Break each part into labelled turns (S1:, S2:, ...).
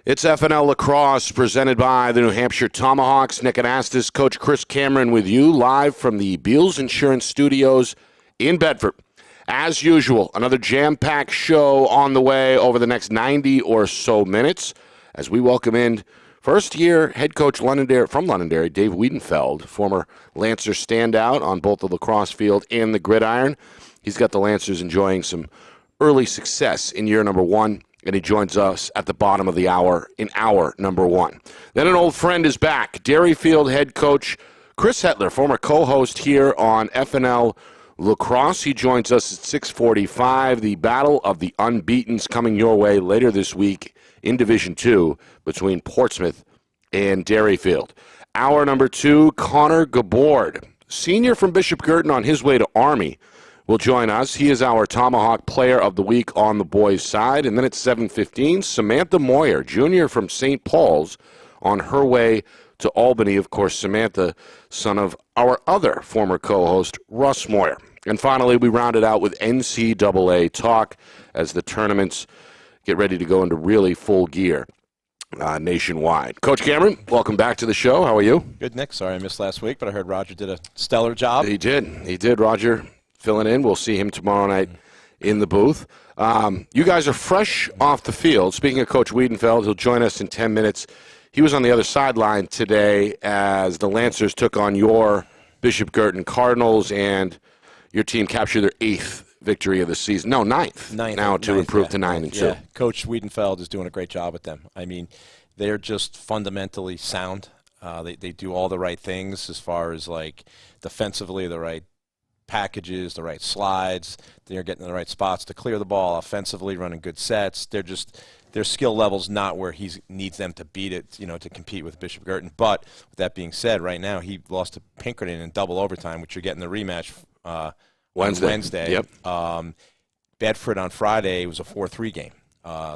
S1: It's FNL Lacrosse presented by the New Hampshire Tomahawks. Nick Anastas, Coach Chris Cameron with you live from the Beals Insurance Studios in Bedford. As usual, another jam-packed show on the way over the next 90 or so minutes as we welcome in first-year head coach from Londonderry, Dave Wiedenfeld, former Lancer standout on both the lacrosse field and the gridiron. He's got the Lancers enjoying some early success in year number one, and he joins us at the bottom of the hour in hour number one. Then an old friend is back, Derryfield head coach Chris Hetler, former co-host here on FNL Lacrosse. He joins us at 6:45. The battle of the unbeatens coming your way later this week in Division II between Portsmouth and Derryfield. Hour number two, Connor Gabord, senior from Bishop Girton on his way to Army, will join us. He is our Tomahawk Player of the Week on the boys' side. And then at 7:15, Samantha Moyer, junior from St. Paul's, on her way to Albany. Of course, Samantha, son of our other former co-host, Russ Moyer. And finally, we round it out with NCAA talk as the tournaments get ready to go into really full gear nationwide. Coach Cameron, welcome back to the show. How are you?
S2: Good, Nick. Sorry I missed last week, but I heard Roger did a stellar job.
S1: He did, Roger. Filling in. We'll see him tomorrow night in the booth. You guys are fresh off the field. Speaking of Coach Wiedenfeld, he'll join us in 10 minutes. He was on the other sideline today as the Lancers took on your Bishop Girton Cardinals, and your team captured their 8th victory of the season. No, 9th. Now to improve to 9-2.
S2: Yeah, Coach Wiedenfeld is doing a great job with them. I mean, they're just fundamentally sound. They do all the right things as far as, like, defensively, the right packages, the right slides. They're getting in the right spots to clear the ball offensively, running good sets. Their skill level's not where he needs them to beat it, to compete with Bishop Girton. But with that being said, right now he lost to Pinkerton in double overtime, which you're getting the rematch Wednesday.
S1: Yep.
S2: Bedford on Friday was a 4-3 game.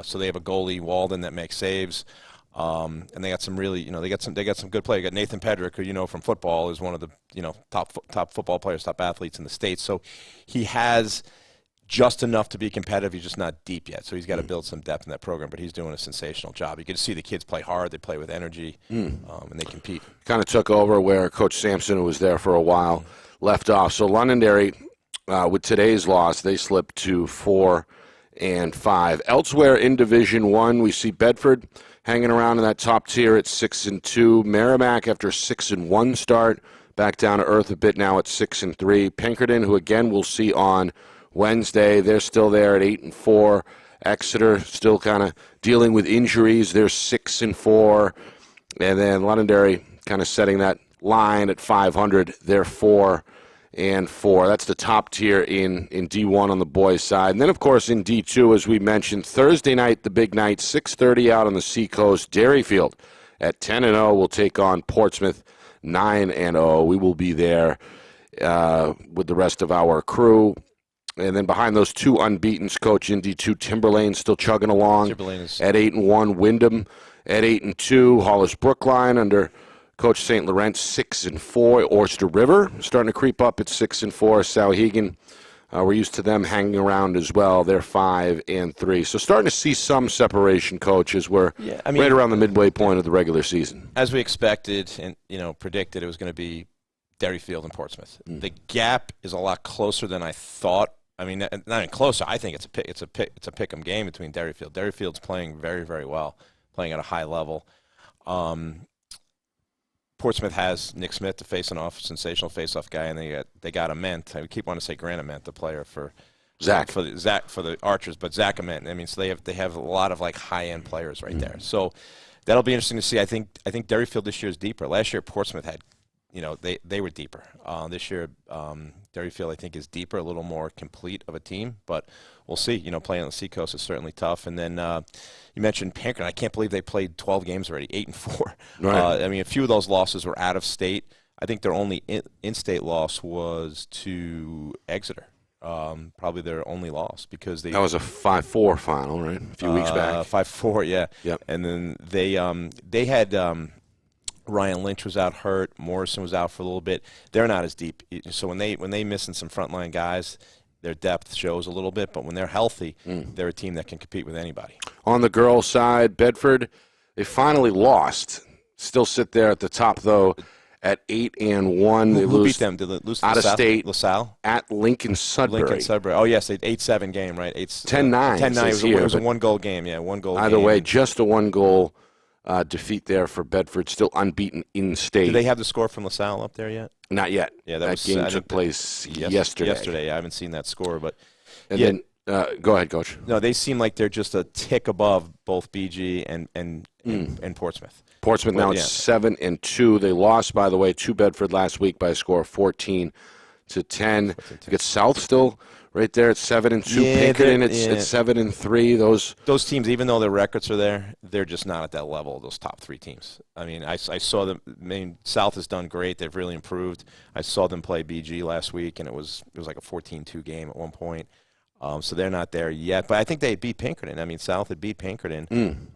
S2: So they have a goalie, Walden, that makes saves. And they got some really, they got some good play. You got Nathan Pedrick, who from football is one of the top football players, top athletes in the state. So he has just enough to be competitive. He's just not deep yet. So he's got to build some depth in that program. But he's doing a sensational job. You get to see the kids play hard. They play with energy, and they compete.
S1: Kind of took over where Coach Sampson, who was there for a while, left off. So Londonderry, with today's loss, they slipped to 4-5. Elsewhere in Division I, we see Bedford hanging around in that top tier at 6-2. Merrimack, after a 6-1 start, back down to earth a bit now at 6-3. Pinkerton, who again we'll see on Wednesday, they're still there at 8-4. Exeter still kind of dealing with injuries. They're 6-4. And then Londonderry kind of setting that line at 500. They're 4-4. That's the top tier in D1 on the boys' side. And then, of course, in D2, as we mentioned, Thursday night, the big night, 6:30 out on the Seacoast. Derryfield at 10-0 will take on Portsmouth 9-0. We will be there with the rest of our crew. And then behind those two unbeatens, coach in D2, Timberlane still chugging along at 8-1. Wyndham at 8-2. Hollis Brookline under Coach St. Laurent, 6-4. Oyster River starting to creep up at 6-4. Sauhegan, we're used to them hanging around as well. They're 5-3. So starting to see some separation, Coach, as we're right around the midway point of the regular season.
S2: As we expected and predicted, it was going to be Derryfield and Portsmouth. The gap is a lot closer than I thought. I mean, not even closer. I think it's a pick 'em game between Derryfield. Derryfield's playing very, very well, playing at a high level. Portsmouth has Nick Smith, the sensational face-off guy, and they got Ament. I keep wanting to say Grant Ament, the player for
S1: Zach
S2: for the Archers, but Zach Ament. I mean, so they have a lot of like high-end players right there. So that'll be interesting to see. I think Derryfield this year is deeper. Last year Portsmouth had, they were deeper. This year Derryfield I think is deeper, a little more complete of a team, but we'll see. Playing on the Seacoast is certainly tough. And then you mentioned Pinkerton. I can't believe they played 12 games already, 8-4.
S1: Right.
S2: I mean, a few of those losses were out of state. I think their only in-state loss was to Exeter. Probably their only loss because that
S1: was a 5-4 final, right? A few weeks back.
S2: 5-4, yeah.
S1: Yep.
S2: And then they had Ryan Lynch was out hurt. Morrison was out for a little bit. They're not as deep. So when they missing some frontline guys, their depth shows a little bit. But when they're healthy, they're a team that can compete with anybody.
S1: On the girls' side, Bedford They finally lost. Still sit there at the top, though, at 8-1. They
S2: Who
S1: lose
S2: beat them? Did they lose to
S1: out of state.
S2: LaSalle?
S1: At Lincoln Sudbury.
S2: Lincoln Sudbury. Oh, yes, 8-7 game, right?
S1: 10-9.
S2: 10-9. It was a one-goal game, yeah, one-goal game.
S1: Either way, just a one-goal defeat there for Bedford, still unbeaten in state.
S2: Do they have the score from LaSalle up there yet?
S1: Not yet.
S2: Yeah,
S1: that game took place yesterday.
S2: Yesterday, I haven't seen that score, but
S1: then go ahead, Coach.
S2: No, they seem like they're just a tick above both BG and Portsmouth.
S1: Portsmouth now at 7-2. They lost, by the way, to Bedford last week by a score of 14-10. You get South still right there at 7-2. Pinkerton at 7-3. Those
S2: teams, even though their records are there, they're just not at that level. Those top three teams. I mean, I saw them. I mean, South has done great. They've really improved. I saw them play BG last week, and it was like a 14-2 game at one point. So they're not there yet, but I think they beat Pinkerton. I mean, South had beat Pinkerton.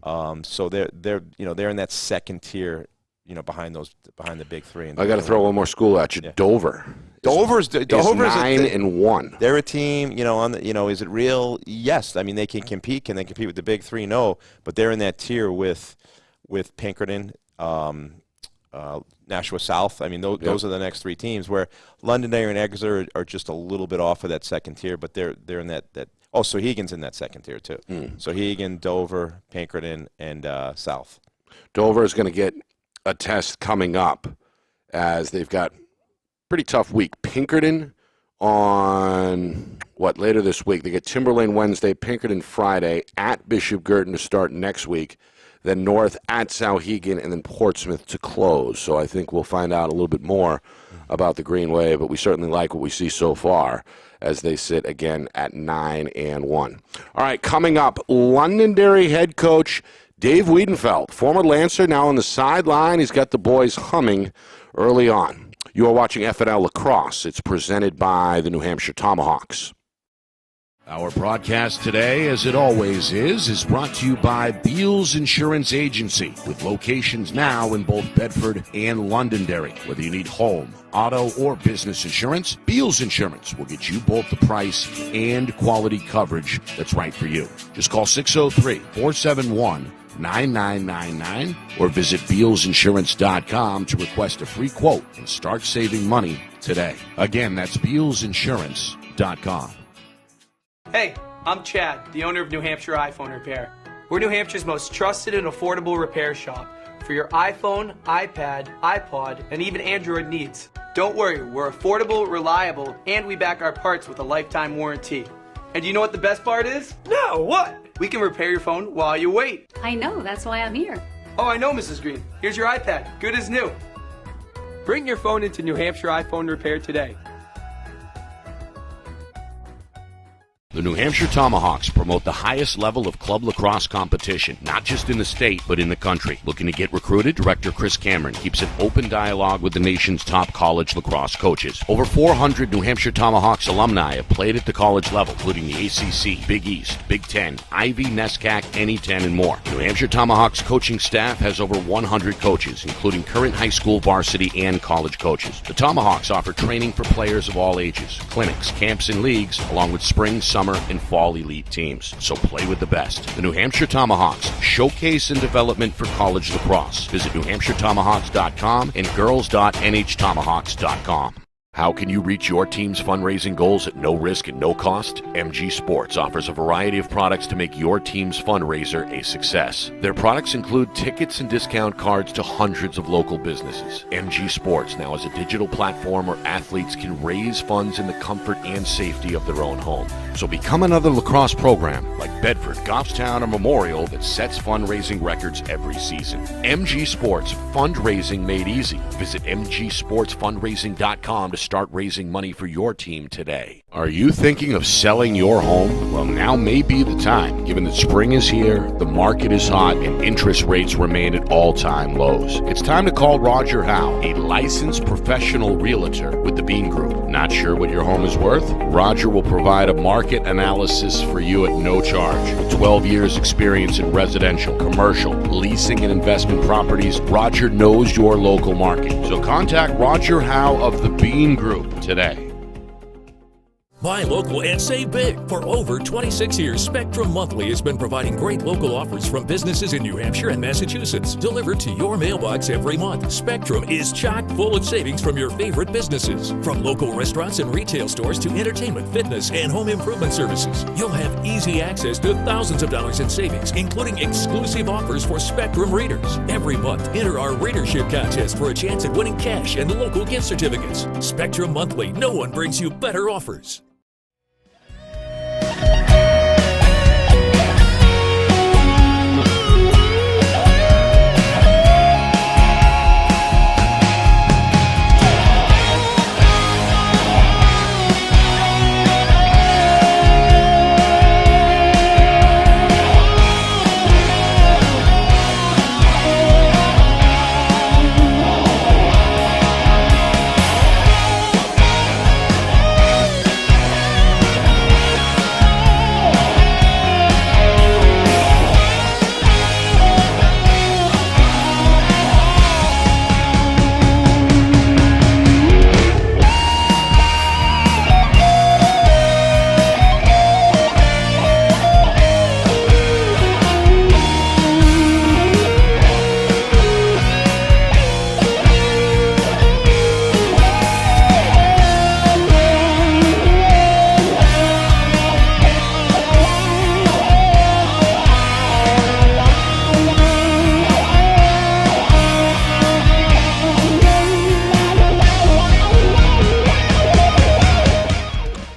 S2: So they're in that second tier, behind the big three.
S1: I got to throw one more school at you. Yeah. Dover.
S2: Dover's
S1: 9-1.
S2: They're a team. Is it real? Yes. I mean, they can compete. Can they compete with the big three? No. But they're in that tier with Pinkerton. Nashua South. I mean, those are the next three teams. Where Londonderry and Exeter are just a little bit off of that second tier, but they're in that. Oh, Sohegan's in that second tier too. Sohegan, Dover, Pinkerton, and South.
S1: Dover is going to get a test coming up, as they've got pretty tough week. Pinkerton on later this week. They get Timberlane Wednesday, Pinkerton Friday, at Bishop Girton to start next week. Then North at Souhegan, and then Portsmouth to close. So I think we'll find out a little bit more about the Green Wave, but we certainly like what we see so far as they sit again at 9-1. All right, coming up, Londonderry head coach Dave Wiedenfeld, former Lancer, now on the sideline. He's got the boys humming early on. You are watching FNL Lacrosse. It's presented by the New Hampshire Tomahawks. Our broadcast today, as it always is brought to you by Beals Insurance Agency, with locations now in both Bedford and Londonderry. Whether you need home, auto, or business insurance, Beals Insurance will get you both the price and quality coverage that's right for you. Just call 603-471-9999 or visit BealsInsurance.com to request a free quote and start saving money today. Again, that's BealsInsurance.com.
S3: Hey, I'm Chad, the owner of New Hampshire iPhone Repair. We're New Hampshire's most trusted and affordable repair shop for your iPhone, iPad, iPod, and even Android needs. Don't worry, we're affordable, reliable, and we back our parts with a lifetime warranty. And you know what the best part is? No, what? We can repair your phone while you wait.
S4: I know, that's why I'm here.
S3: Oh, I know, Mrs. Green. Here's your iPad, good as new. Bring your phone into New Hampshire iPhone Repair today.
S1: The New Hampshire Tomahawks promote the highest level of club lacrosse competition, not just in the state, but in the country. Looking to get recruited? Director Chris Cameron keeps an open dialogue with the nation's top college lacrosse coaches. Over 400 New Hampshire Tomahawks alumni have played at the college level, including the ACC, Big East, Big Ten, Ivy, NESCAC, NE10, and more. New Hampshire Tomahawks coaching staff has over 100 coaches, including current high school, varsity, and college coaches. The Tomahawks offer training for players of all ages, clinics, camps, and leagues, along with spring, summer, and fall elite teams. So play with the best. The New Hampshire Tomahawks, showcase and development for college lacrosse. Visit NewHampshireTomahawks.com and girls.nhtomahawks.com. How can you reach your team's fundraising goals at no risk and no cost? MG Sports offers a variety of products to make your team's fundraiser a success. Their products include tickets and discount cards to hundreds of local businesses. MG Sports now has a digital platform where athletes can raise funds in the comfort and safety of their own home. So become another lacrosse program like Bedford, Goffstown, or Memorial that sets fundraising records every season. MG Sports, fundraising made easy. Visit mgsportsfundraising.com to start raising money for your team today. Are you thinking of selling your home? Well, now may be the time, given that spring is here, the market is hot, and interest rates remain at all-time lows. It's time to call Roger Howe, a licensed professional realtor with the Bean Group. Not sure what your home is worth? Roger will provide a market analysis for you at no charge. With 12 years experience in residential, commercial, leasing, and investment properties, Roger knows your local market. So contact Roger Howe of the Bean Group today.
S4: Buy local and save big. For over 26 years, Spectrum Monthly has been providing great local offers from businesses in New Hampshire and Massachusetts, delivered to your mailbox every month. Spectrum is chock full of savings from your favorite businesses. From local restaurants and retail stores to entertainment, fitness, and home improvement services. You'll have easy access to thousands of dollars in savings, including exclusive offers for Spectrum readers. Every month, enter our readership contest for a chance at winning cash and local gift certificates. Spectrum Monthly, no one brings you better offers.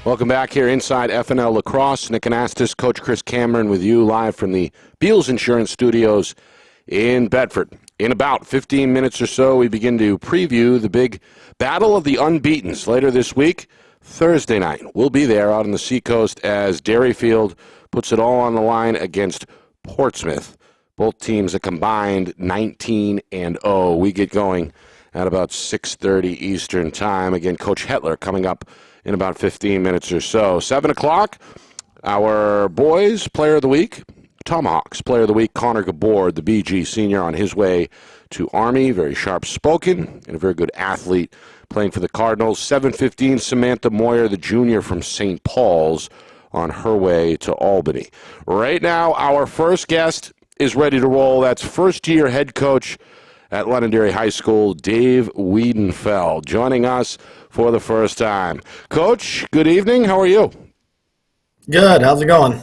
S1: Welcome back here inside FNL Lacrosse. Nick Anastas, Coach Chris Cameron with you live from the Beals Insurance Studios in Bedford. In about 15 minutes or so, we begin to preview the big Battle of the Unbeatens later this week, Thursday night. We'll be there out on the seacoast as Derryfield puts it all on the line against Portsmouth. Both teams a combined 19-0. We get going at about 6:30 Eastern Time. Again, Coach Hetler coming up in about 15 minutes or so. 7 o'clock, our boys' Player of the Week, Tomahawks Player of the Week, Connor Gabord, the BG senior, on his way to Army. Very sharp-spoken and a very good athlete playing for the Cardinals. 7:15, Samantha Moyer, the junior from St. Paul's, on her way to Albany. Right now, our first guest is ready to roll. That's first-year head coach at Londonderry High School, Dave Wiedenfeld, joining us for the first time. Coach, good evening. How are you?
S5: Good. How's it going?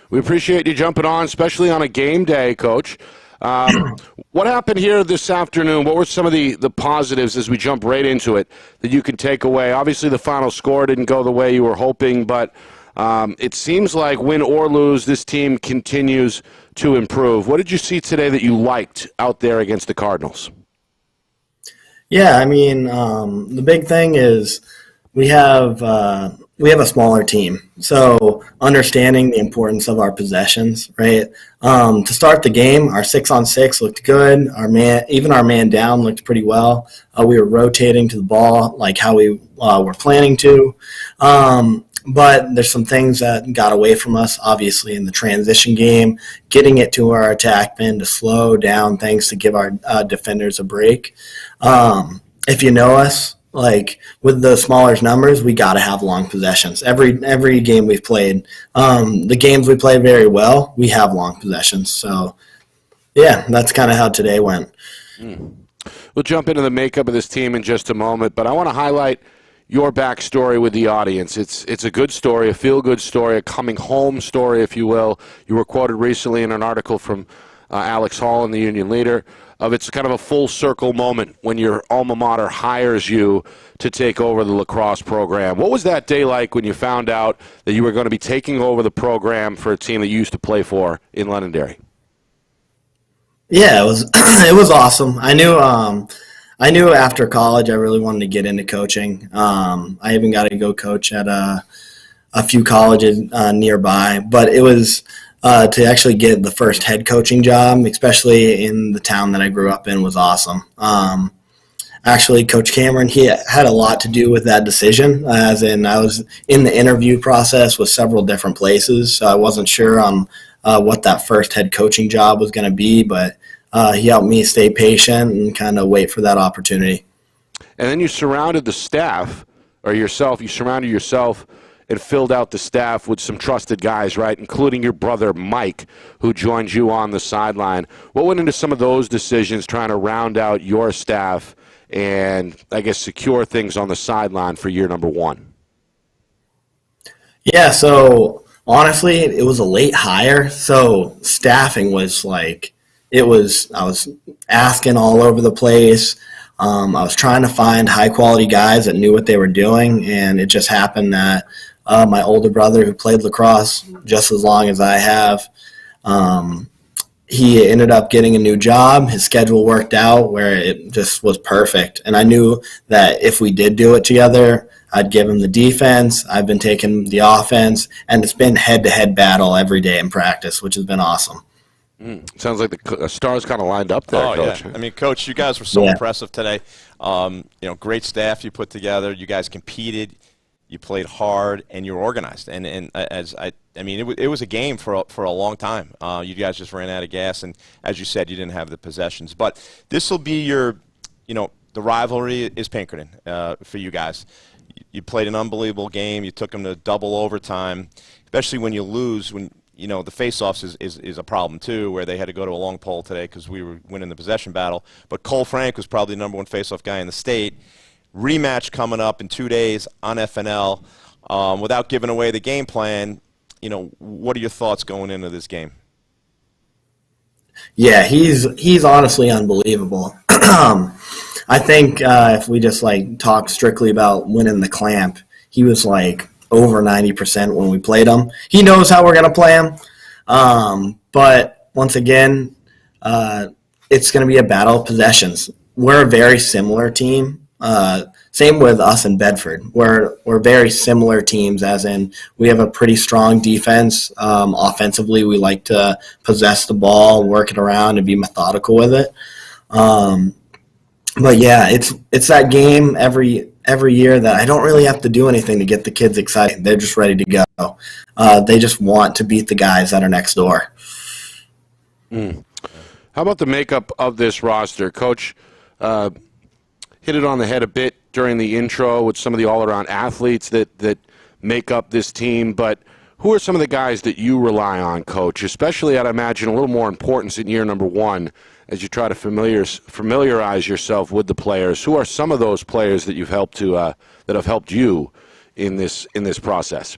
S1: We appreciate you jumping on, especially on a game day, Coach. What happened here this afternoon? What were some of the positives as we jump right into it that you can take away? Obviously, the final score didn't go the way you were hoping, but it seems like win or lose, this team continues to improve. What did you see today that you liked out there against the Cardinals?
S5: Yeah, I mean, the big thing is we have a smaller team, so understanding the importance of our possessions, right? To start the game, our 6-on-6 looked good. Our man down looked pretty well. We were rotating to the ball like how we were planning to. But there's some things that got away from us, obviously, in the transition game, getting it to our attackmen to slow down things to give our defenders a break. If you know us, like with the smaller numbers, we got to have long possessions. Every game we've played, the games we play very well, we have long possessions. So, yeah, that's kind of how today went.
S1: We'll jump into the makeup of this team in just a moment, but I want to highlight your backstory with the audience. It's a good story, a feel-good story, a coming-home story, if you will. You were quoted recently in an article from Alex Hall in the Union Leader of it's kind of a full-circle moment when your alma mater hires you to take over the lacrosse program. What was that day like when you found out that you were going to be taking over the program for a team that you used to play for in Londonderry?
S5: Yeah, it was awesome. I knew after college I really wanted to get into coaching. I even got to go coach at a few colleges nearby, but it was to actually get the first head coaching job, especially in the town that I grew up in, was awesome. Actually, Coach Cameron, he had a lot to do with that decision, as in I was in the interview process with several different places, so I wasn't sure on what that first head coaching job was going to be, but he helped me stay patient and kind of wait for that opportunity.
S1: And then you surrounded the staff, or yourself, you surrounded yourself and filled out the staff with some trusted guys, right, including your brother Mike, who joined you on the sideline. What went into some of those decisions trying to round out your staff and, I guess, secure things on the sideline for year number one?
S5: Yeah, so honestly, it was a late hire, so staffing was like I was asking all over the place. I was trying to find high-quality guys that knew what they were doing, and it just happened that my older brother, who played lacrosse just as long as I have, he ended up getting a new job. His schedule worked out where it just was perfect, and I knew that if we did do it together, I'd give him the defense. I've been taking the offense, and it's been head-to-head battle every day in practice, which has been awesome.
S1: Sounds like the stars kind of lined up there, Coach.
S2: Yeah. I mean, Coach, you guys were so impressive today. Great staff you put together. You guys competed. You played hard, and you were organized. And it was a game for a long time. You guys just ran out of gas, and as you said, you didn't have the possessions. But this will be your, the rivalry is Pinkerton for you guys. You played an unbelievable game. You took them to double overtime, especially when you lose. When the face-offs is a problem too, where they had to go to a long pole today because we were winning the possession battle. But Cole Frank was probably the number one face-off guy in the state. Rematch coming up in 2 days on FNL. Without giving away the game plan, what are your thoughts going into this game?
S5: Yeah, he's honestly unbelievable. I think if we just talk strictly about winning the clamp, he was over 90% when we played him. He knows how we're going to play him. But once again, it's going to be a battle of possessions. We're a very similar team. Same with us in Bedford. We're very similar teams, as in we have a pretty strong defense. Offensively, we like to possess the ball, work it around, and be methodical with it. But yeah, it's that game every year that I don't really have to do anything to get the kids excited. They're just ready to go. They just want to beat the guys that are next door.
S1: How about the makeup of this roster? Coach hit it on the head a bit during the intro with some of the all-around athletes that make up this team, but who are some of the guys that you rely on, Coach, especially, I'd imagine, a little more importance in year number one as you try to familiarize yourself with the players? Who are some of those players that you've helped that have helped you in this process?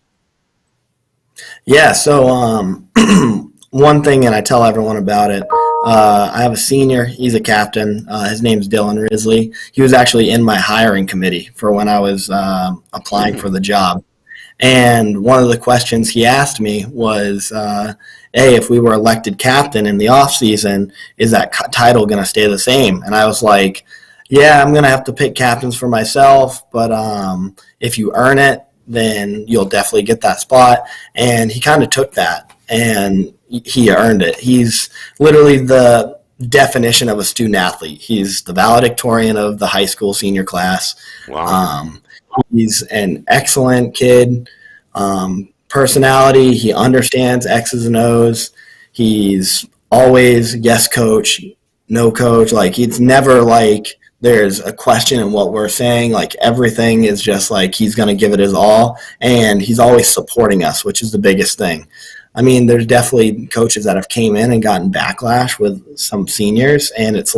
S5: Yeah, so one thing, and I tell everyone about it, I have a senior. He's a captain. His name's Dylan Risley. He was actually in my hiring committee for when I was applying for the job. And one of the questions he asked me was, hey, if we were elected captain in the offseason, is that title going to stay the same? And I was like, yeah, I'm going to have to pick captains for myself, but if you earn it, then you'll definitely get that spot. And he kind of took that, and he earned it. He's literally the definition of a student athlete. He's the valedictorian of the high school senior class.
S1: Wow.
S5: He's an excellent kid. Personality, he understands X's and O's. He's always yes coach, no coach. It's never there's a question in what we're saying. Everything is just he's going to give it his all, and he's always supporting us, which is the biggest thing. I mean, there's definitely coaches that have came in and gotten backlash with some seniors, and it's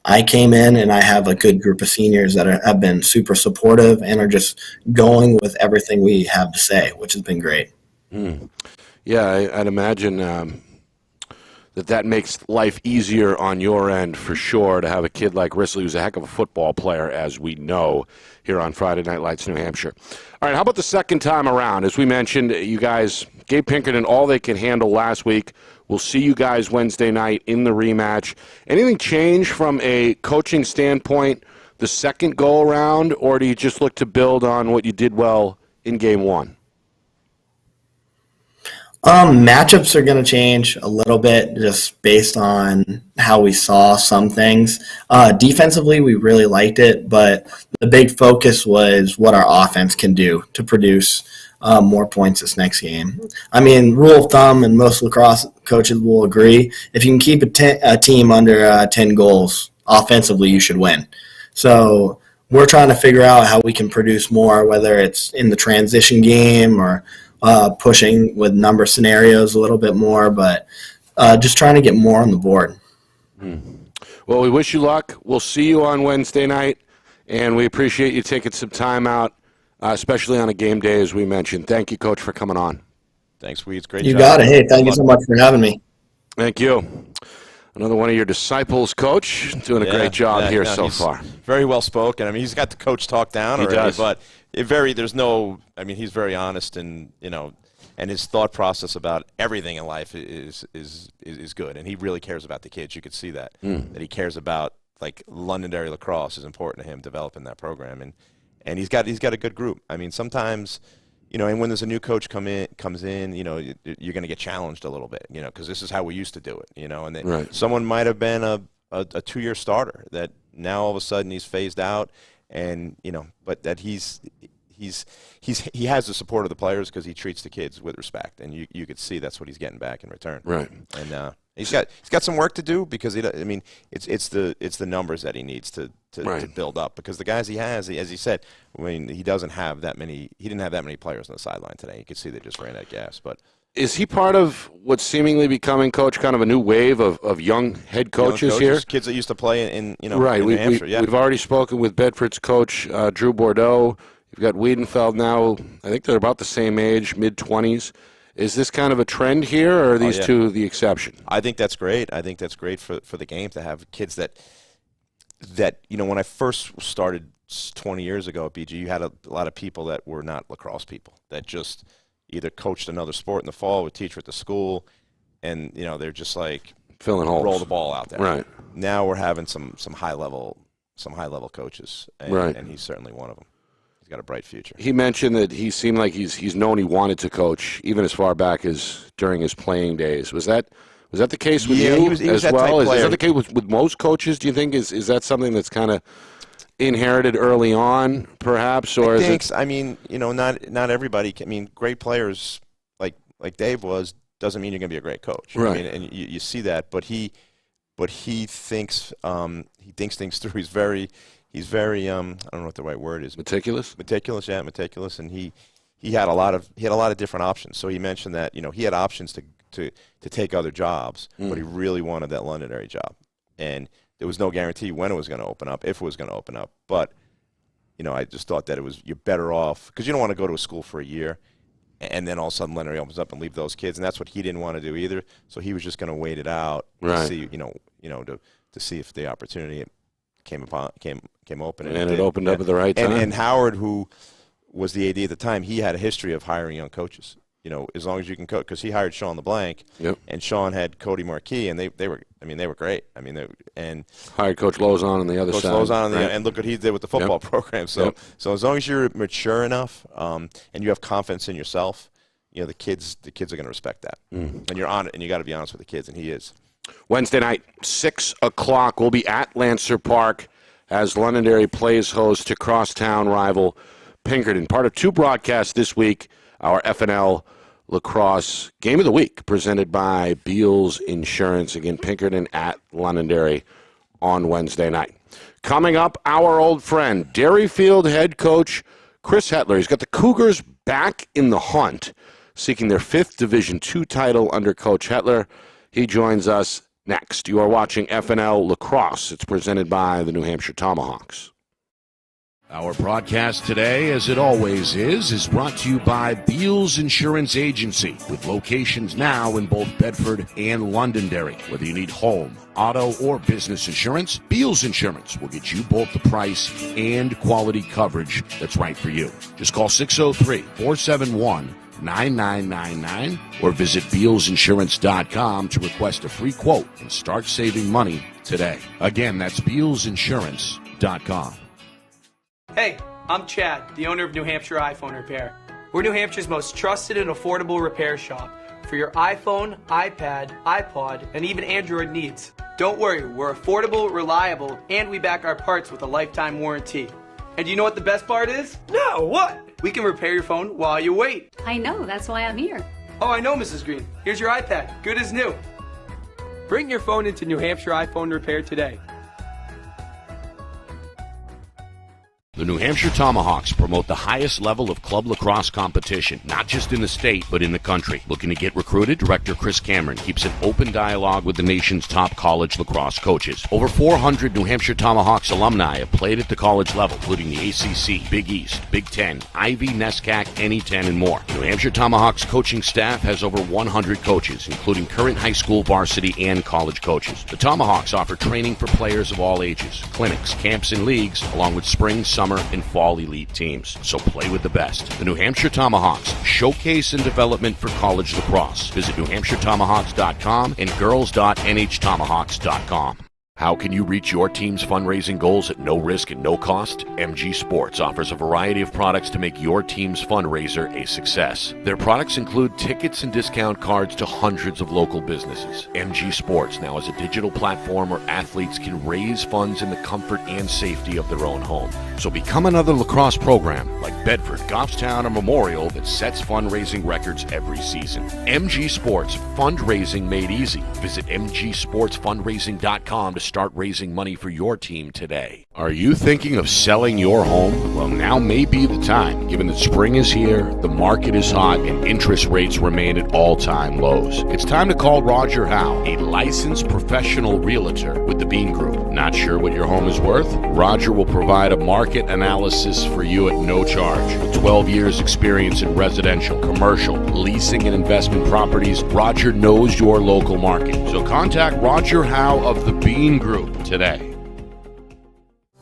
S5: I came in and I have a good group of seniors that have been super supportive and are just going with everything we have to say, which has been great.
S1: Yeah, I'd imagine that makes life easier on your end for sure to have a kid like Risley, who's a heck of a football player, as we know, here on Friday Night Lights, New Hampshire. All right, how about the second time around? As we mentioned, you guys gave Pinkerton all they could handle last week. We'll see you guys Wednesday night in the rematch. Anything change from a coaching standpoint the second go-around, or do you just look to build on what you did well in game one?
S5: Matchups are going to change a little bit just based on how we saw some things. Defensively, we really liked it, but the big focus was what our offense can do to produce more points this next game. I mean, rule of thumb, and most lacrosse coaches will agree, if you can keep a team under 10 goals offensively, you should win. So we're trying to figure out how we can produce more, whether it's in the transition game or pushing with number scenarios a little bit more, but just trying to get more on the board.
S1: Well, we wish you luck. We'll see you on Wednesday night, and we appreciate you taking some time out, especially on a game day, as we mentioned. Thank you, Coach, for coming on.
S2: Thanks, Weeds. Great
S5: You
S2: job.
S5: got it. Hey, thank you so much for having me.
S1: Thank you. Another one of your disciples, Coach, doing a great job here so far.
S2: Very well spoken. I mean, he's got the coach talk down already,
S1: does.
S2: but he's very honest, and and his thought process about everything in life is good, and he really cares about the kids. You could see that that he cares about, like, Londonderry lacrosse is important to him, developing that program, and he's got a good group. I mean, sometimes, and when there's a new coach comes in, you're going to get challenged a little bit, because this is how we used to do it, and then someone might have been a 2-year starter that now all of a sudden he's phased out, and but that he has the support of the players because he treats the kids with respect, and you could see that's what he's getting back in return. Right. And he's got some work to do because it's the numbers that he needs to build up, because the guys he has, as he said, he didn't have that many players on the sideline today. You could see they just ran out of gas. But
S1: is he part of what's seemingly becoming, Coach, kind of a new wave of young head coaches here?
S2: Kids that used to play in New
S1: Hampshire. We've already spoken with Bedford's coach, Drew Bordeaux. You've got Wiedenfeld now. I think they're about the same age, mid-20s. Is this kind of a trend here, or are these two the exception?
S2: I think that's great. I think that's great for the game to have kids that when I first started 20 years ago at BG, you had a lot of people that were not lacrosse people, that just either coached another sport in the fall, would teach at the school, and they're just like
S1: filling holes,
S2: roll the ball out there.
S1: Right.
S2: Now we're having some high level coaches, and he's certainly one of them. He's got a bright future. He
S1: mentioned that he seemed like he's known he wanted to coach even as far back as during his playing days. Was that the case with you
S2: he was
S1: as
S2: that
S1: well?
S2: Is
S1: that the case with most coaches? Do you think is that something that's kind of inherited early on, perhaps, or is it?
S2: I mean, not everybody. Great players like Dave doesn't mean you're going to be a great coach.
S1: Right.
S2: And you see that, but he thinks things through. He's very I don't know what the right word is.
S1: Meticulous,
S2: yeah, meticulous, and he had a lot of different options. So he mentioned that he had options to take other jobs, but he really wanted that Londonderry job, and there was no guarantee when it was going to open up, if it was going to open up. But I just thought that you're better off, because you don't want to go to a school for a year and then all of a sudden Londonderry opens up and leave those kids, and that's what he didn't want to do either. So he was just going to wait it out to see to see if the opportunity came open,
S1: and it opened up at the right time.
S2: And Howard, who was the AD at the time, he had a history of hiring young coaches. As long as you can coach, because he hired Sean LeBlanc, and Sean had Cody Marquis, and they were great. And
S1: hired Coach Lozon on the other side.
S2: Coach Lozon and look what he did with the football program. So as long as you're mature enough, and you have confidence in yourself, the kids are going to respect that. And you're on it, and you got to be honest with the kids, and he is.
S1: Wednesday night, 6 o'clock. We'll be at Lancer Park as Londonderry plays host to crosstown rival Pinkerton. Part of 2 broadcasts this week, our FNL Lacrosse Game of the Week, presented by Beals Insurance. Again, Pinkerton at Londonderry on Wednesday night. Coming up, our old friend, Derryfield head coach Chris Hetler. He's got the Cougars back in the hunt, seeking their 5th Division II title under Coach Hetler. He joins us next. You are watching FNL Lacrosse. It's presented by the New Hampshire Tomahawks.
S6: Our broadcast today, as it always is brought to you by Beals Insurance Agency, with locations now in both Bedford and Londonderry. Whether you need home, auto, or business insurance, Beals Insurance will get you both the price and quality coverage that's right for you. Just call 603-471-9999 or visit BealsInsurance.com to request a free quote and start saving money today. Again, that's BealsInsurance.com.
S3: Hey, I'm Chad, the owner of New Hampshire iPhone Repair. We're New Hampshire's most trusted and affordable repair shop for your iPhone, iPad, iPod, and even Android needs. Don't worry, we're affordable, reliable, and we back our parts with a lifetime warranty. And do you know what the best part is? No, what? We can repair your phone while you wait.
S7: I know, that's why I'm here.
S3: Oh, I know, Mrs. Green. Here's your iPad, good as new. Bring your phone into New Hampshire iPhone Repair today.
S6: The New Hampshire Tomahawks promote the highest level of club lacrosse competition, not just in the state, but in the country. Looking to get recruited? Director Chris Cameron keeps an open dialogue with the nation's top college lacrosse coaches. Over 400 New Hampshire Tomahawks alumni have played at the college level, including the ACC, Big East, Big Ten, Ivy, NESCAC, NE10, and more. New Hampshire Tomahawks coaching staff has over 100 coaches, including current high school, varsity, and college coaches. The Tomahawks offer training for players of all ages, clinics, camps, and leagues, along with spring, summer, and fall elite teams. So play with the best. The New Hampshire Tomahawks, showcase and development for college lacrosse. Visit NewHampshireTomahawks.com and girls.nhtomahawks.com. How can you reach your team's fundraising goals at no risk and no cost? MG Sports offers a variety of products to make your team's fundraiser a success. Their products include tickets and discount cards to hundreds of local businesses. MG Sports now has a digital platform where athletes can raise funds in the comfort and safety of their own home. So become another lacrosse program like Bedford, Goffstown, or Memorial that sets fundraising records every season. MG Sports, fundraising made easy. Visit mgsportsfundraising.com to start raising money for your team today. Are you thinking of selling your home? Well, now may be the time, given that spring is here, the market is hot, and interest rates remain at all-time lows. It's time to call Roger Howe, a licensed professional realtor with the Bean Group. Not sure what your home is worth? Roger will provide a market analysis for you at no charge. With 12 years experience in residential, commercial, leasing, and investment properties, Roger knows your local market. So contact Roger Howe of the Bean Group today.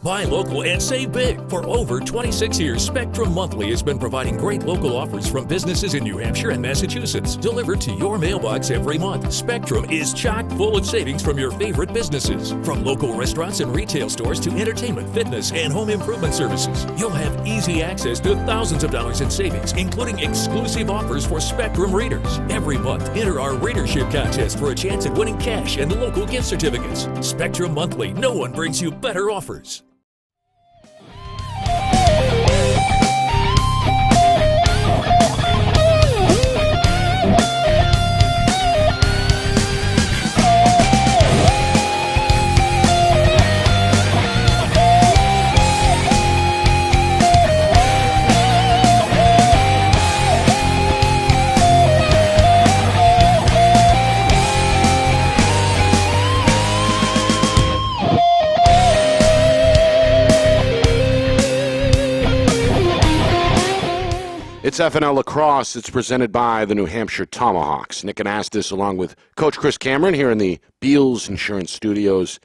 S4: Buy local and save big. For over 26 years, Spectrum Monthly has been providing great local offers from businesses in New Hampshire and Massachusetts, delivered to your mailbox every month. Spectrum is chock full of savings from your favorite businesses. From local restaurants and retail stores to entertainment, fitness, and home improvement services. You'll have easy access to thousands of dollars in savings, including exclusive offers for Spectrum readers. Every month, enter our readership contest for a chance at winning cash and local gift certificates. Spectrum Monthly, no one brings you better offers.
S1: It's FNL Lacrosse. It's presented by the New Hampshire Tomahawks. Nick Anastas along with Coach Chris Cameron here in the Beals Insurance Studios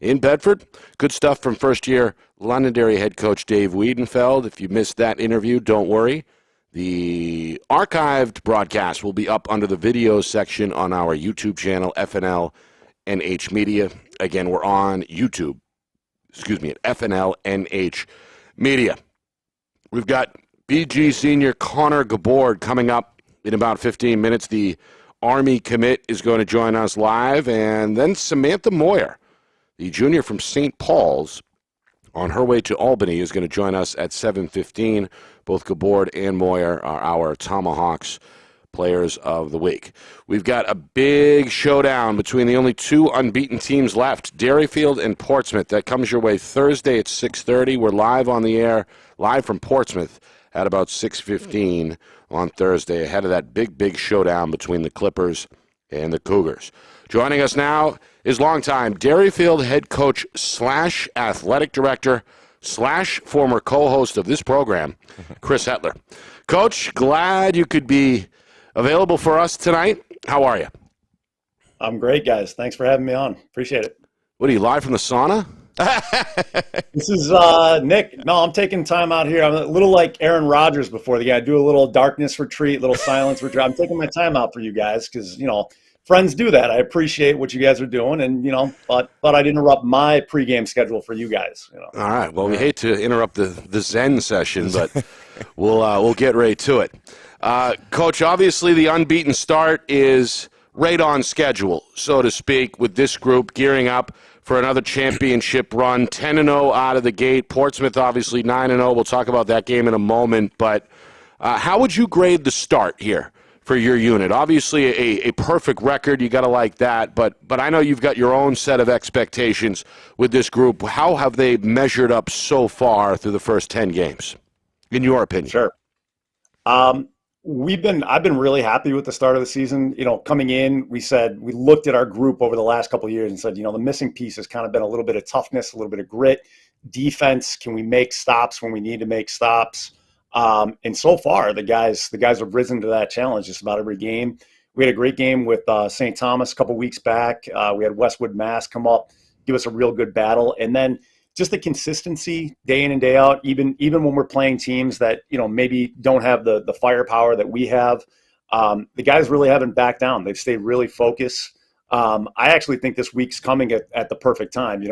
S1: in Bedford. Good stuff from first-year Londonderry head coach Dave Wiedenfeld. If you missed that interview, don't worry. The archived broadcast will be up under the video section on our YouTube channel, FNLNH Media. Again, we're on YouTube, at FNLNH Media. We've got BG senior Connor Gabord coming up in about 15 minutes. The Army commit is going to join us live. And then Samantha Moyer, the junior from St. Paul's, on her way to Albany, is going to join us at 7:15. Both Gabord and Moyer are our Tomahawks players of the week. We've got a big showdown between the only two unbeaten teams left, Derryfield and Portsmouth. That comes your way Thursday at 6:30. We're live on the air, live from Portsmouth, at about 6:15 on Thursday, ahead of that big showdown between the Clippers and the Cougars. Joining us now is longtime Derryfield head coach / athletic director / former co-host of this program, Chris Hetler. Coach, glad you could be available for us tonight. How are you?
S7: I'm great, guys. Thanks for having me on. Appreciate it.
S1: What, are you live from the sauna?
S7: This is Nick. No, I'm taking time out here. I'm a little like Aaron Rodgers before the guy. Do a little darkness retreat, little silence retreat. I'm taking my time out for you guys because, friends do that. I appreciate what you guys are doing, and but I'd interrupt my pregame schedule for you guys.
S1: All right. Well, we hate to interrupt the Zen session, but we'll get right to it. Coach, obviously the unbeaten start is right on schedule, so to speak, with this group gearing up for another championship run, 10-0 out of the gate. Portsmouth, obviously, 9-0. We'll talk about that game in a moment. But how would you grade the start here for your unit? Obviously, a perfect record, you got to like that, but I know you've got your own set of expectations with this group. How have they measured up so far through the first 10 games, in your opinion?
S7: Sure. I've been really happy with the start of the season. Coming in, we looked at our group over the last couple of years and said, the missing piece has kind of been a little bit of toughness, a little bit of grit, defense. Can we make stops when we need to make stops? And so far, the guys have risen to that challenge just about every game. We had a great game with St. Thomas a couple weeks back. We had Westwood Mass come up, give us a real good battle, and then just the consistency day in and day out, even when we're playing teams that, maybe don't have the firepower that we have, the guys really haven't backed down. They've stayed really focused. I actually think this week's coming at the perfect time.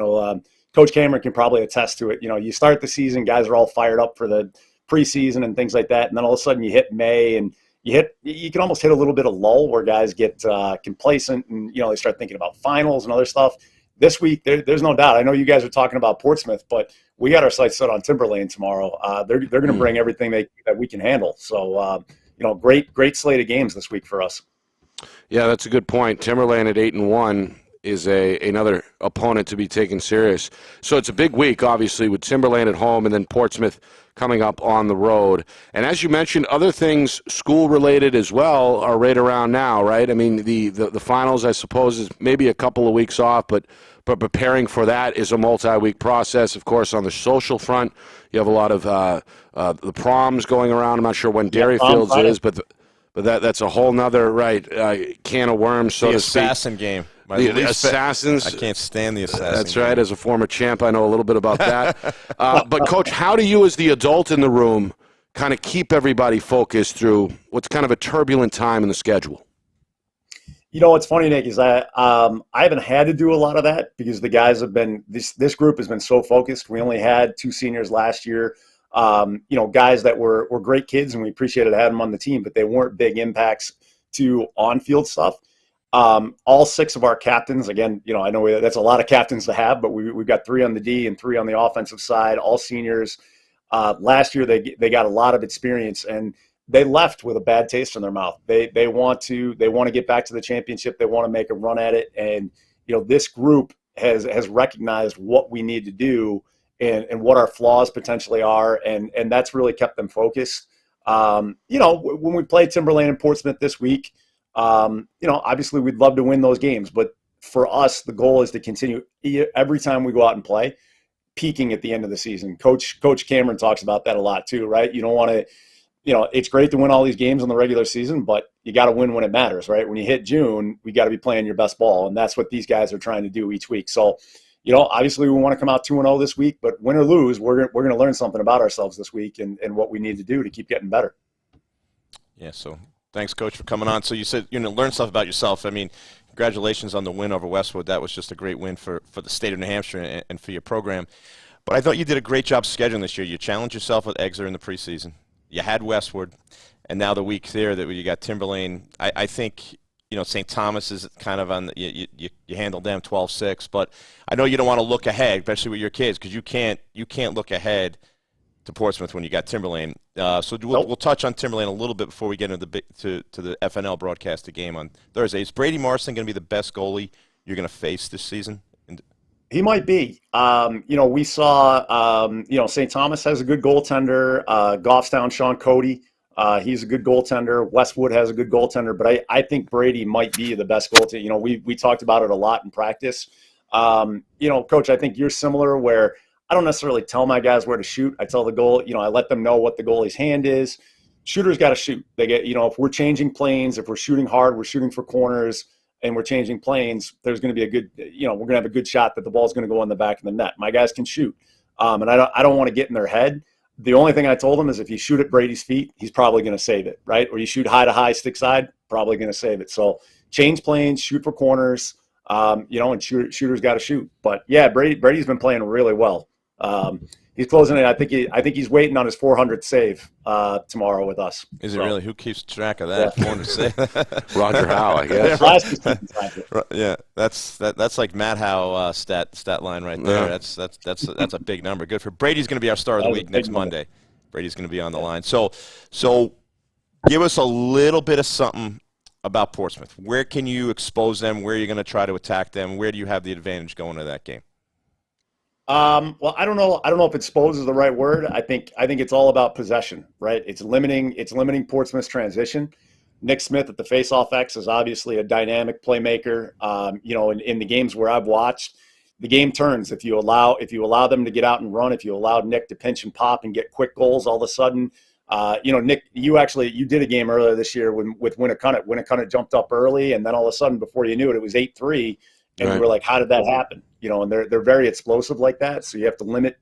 S7: Coach Cameron can probably attest to it. You start the season, guys are all fired up for the preseason and things like that, and then all of a sudden you hit May and you can almost hit a little bit of lull where guys get complacent and they start thinking about finals and other stuff. This week, there's no doubt. I know you guys are talking about Portsmouth, but we got our sights set on Timberlane tomorrow. They're going to bring everything that we can handle. So, great slate of games this week for us.
S1: Yeah, that's a good point. Timberlane at 8-1 is another opponent to be taken serious. So it's a big week, obviously, with Timberlane at home and then Portsmouth coming up on the road. And as you mentioned, other things school-related as well are right around now, right? I mean, the finals, I suppose, is maybe a couple of weeks off, but preparing for that is a multi-week process. Of course, on the social front, you have a lot of the proms going around. I'm not sure when Dairyfields is, but that's a whole nother can of worms, so to speak.
S2: The assassin game.
S1: The Assassins.
S2: I can't stand the Assassin.
S1: That's right. As a former champ, I know a little bit about that. But, Coach, how do you as the adult in the room kind of keep everybody focused through what's kind of a turbulent time in the schedule?
S7: What's funny, Nick, is I haven't had to do a lot of that because the guys have been – this group has been so focused. We only had 2 seniors last year, guys that were great kids, and we appreciated having them on the team, but they weren't big impacts to on-field stuff. All 6 of our captains, again, I know that's a lot of captains to have, but we've got 3 on the D and 3 on the offensive side, all seniors. Last year, they got a lot of experience, and they left with a bad taste in their mouth. They want to get back to the championship. They want to make a run at it. And, this group has recognized what we need to do and what our flaws potentially are. And that's really kept them focused. When we play Timberlane and Portsmouth this week, obviously we'd love to win those games, but for us, the goal is to continue every time we go out and play, peaking at the end of the season. Coach Cameron talks about that a lot too, right? You don't want to, it's great to win all these games in the regular season, but you got to win when it matters, right? When you hit June, we got to be playing your best ball. And that's what these guys are trying to do each week. So, obviously we want to come out 2-0 this week, but win or lose, we're going to learn something about ourselves this week and what we need to do to keep getting better.
S2: Yeah. So thanks, Coach, for coming on. So you said, learn stuff about yourself. I mean, congratulations on the win over Westwood. That was just a great win for the state of New Hampshire and for your program. But I thought you did a great job scheduling this year. You challenged yourself with Exeter in the preseason. You had Westwood, and now the week there that you got Timberlane. I think, St. Thomas is kind of on you handled them 12-6. But I know you don't want to look ahead, especially with your kids, because you can't look ahead to Portsmouth when you got Timberlane. So we'll touch on Timberlane a little bit before we get into the FNL broadcast the game on Thursday. Is Brady Morrison going to be the best goalie you're going to face this season?
S7: He might be. We saw, St. Thomas has a good goaltender. Goffstown, Sean Cody, he's a good goaltender. Westwood has a good goaltender, but I think Brady might be the best goaltender. We talked about it a lot in practice. Coach, I think you're similar where I don't necessarily tell my guys where to shoot. I tell the goal, I let them know what the goalie's hand is. Shooters got to shoot. They get, if we're changing planes, if we're shooting hard, we're shooting for corners, and we're changing planes, there's going to be a good, we're going to have a good shot that the ball's going to go in the back of the net. My guys can shoot. And I don't want to get in their head. The only thing I told them is if you shoot at Brady's feet, he's probably going to save it, right? Or you shoot high to high, stick side, probably going to save it. So change planes, shoot for corners, and shooters got to shoot. But yeah, Brady's been playing really well. He's closing it. I think he's waiting on his 400th save tomorrow with us.
S2: Is it really? Who keeps track of that? 400 save?
S1: Roger Howe, I guess.
S2: Yeah, that's like Matt Howe stat line right there. Yeah. That's a big number. Good for Brady's going to be our star of the week next Monday. Brady's going to be on the line. So Give us a little bit of something about Portsmouth. Where can you expose them? Where are you going to try to attack them? Where do you have the advantage going to that game?
S7: Well, I don't know if expose is the right word. I think it's all about possession, right? It's limiting Portsmouth's transition. Nick Smith at the faceoff X is obviously a dynamic playmaker. In the games where I've watched, the game turns if you allow them to get out and run. If you allow Nick to pinch and pop and get quick goals, all of a sudden, Nick, you did a game earlier this year with Winnicott. Winnicott jumped up early, and then all of a sudden, before you knew it, it was 8-3, and we were like, how did that happen? And they're very explosive like that. So you have to limit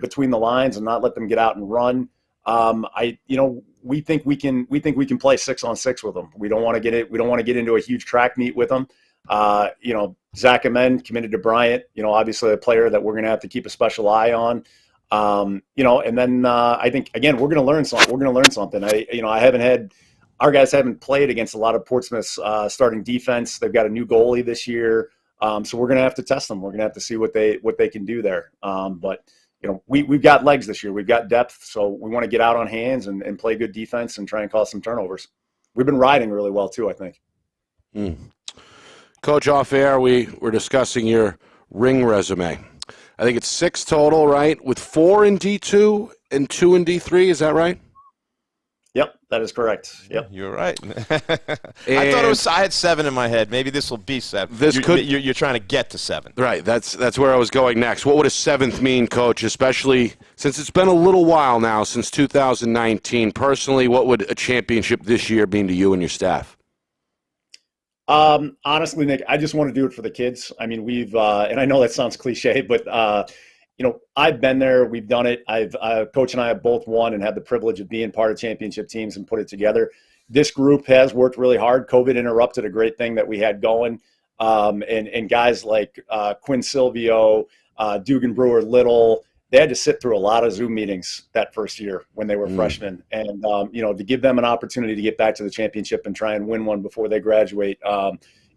S7: between the lines and not let them get out and run. We think we can play 6-on-6 with them. We don't want to get into a huge track meet with them. Zach Amen committed to Bryant, obviously a player that we're going to have to keep a special eye on. And then I think, again, we're going to learn something. Our guys haven't played against a lot of Portsmouth's starting defense. They've got a new goalie this year. So we're going to have to test them. We're going to have to see what they can do there. But we've got legs this year. We've got depth. So we want to get out on hands and play good defense and try and cause some turnovers. We've been riding really well too, I think.
S1: Coach, off air, we were discussing your ring resume. I think it's 6 total, right? With 4 in D2 and 2 in D3. Is that right?
S7: Yep, that is correct. Yep,
S2: you're right. I had 7 in my head. Maybe this will be 7. You're trying to get to 7.
S1: Right. That's where I was going next. What would a 7th mean, Coach? Especially since it's been a little while now, since 2019. Personally, what would a championship this year mean to you and your staff?
S7: Honestly, Nick, I just want to do it for the kids. I mean, and I know that sounds cliche, but I've been there. We've done it. Coach and I have both won and had the privilege of being part of championship teams and put it together. This group has worked really hard. COVID interrupted a great thing that we had going. And guys like Quinn Silvio, Dugan Brewer Little, they had to sit through a lot of Zoom meetings that first year when they were freshmen. And, to give them an opportunity to get back to the championship and try and win one before they graduate,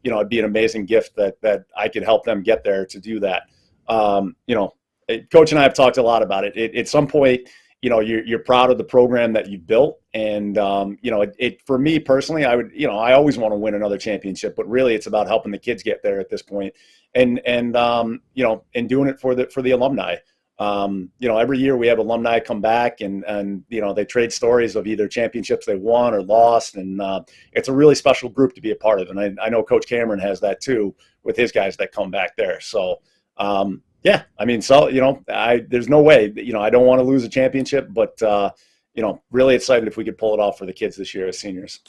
S7: it'd be an amazing gift that I could help them get there to do that. Coach and I have talked a lot about it. At some point, you're proud of the program that you built. And, for me personally, I always want to win another championship, but really it's about helping the kids get there at this point and doing it for the alumni. Every year we have alumni come back and they trade stories of either championships they won or lost. And it's a really special group to be a part of. And I know Coach Cameron has that too with his guys that come back there. So, there's no way, I don't want to lose a championship, but, really excited if we could pull it off for the kids this year as seniors.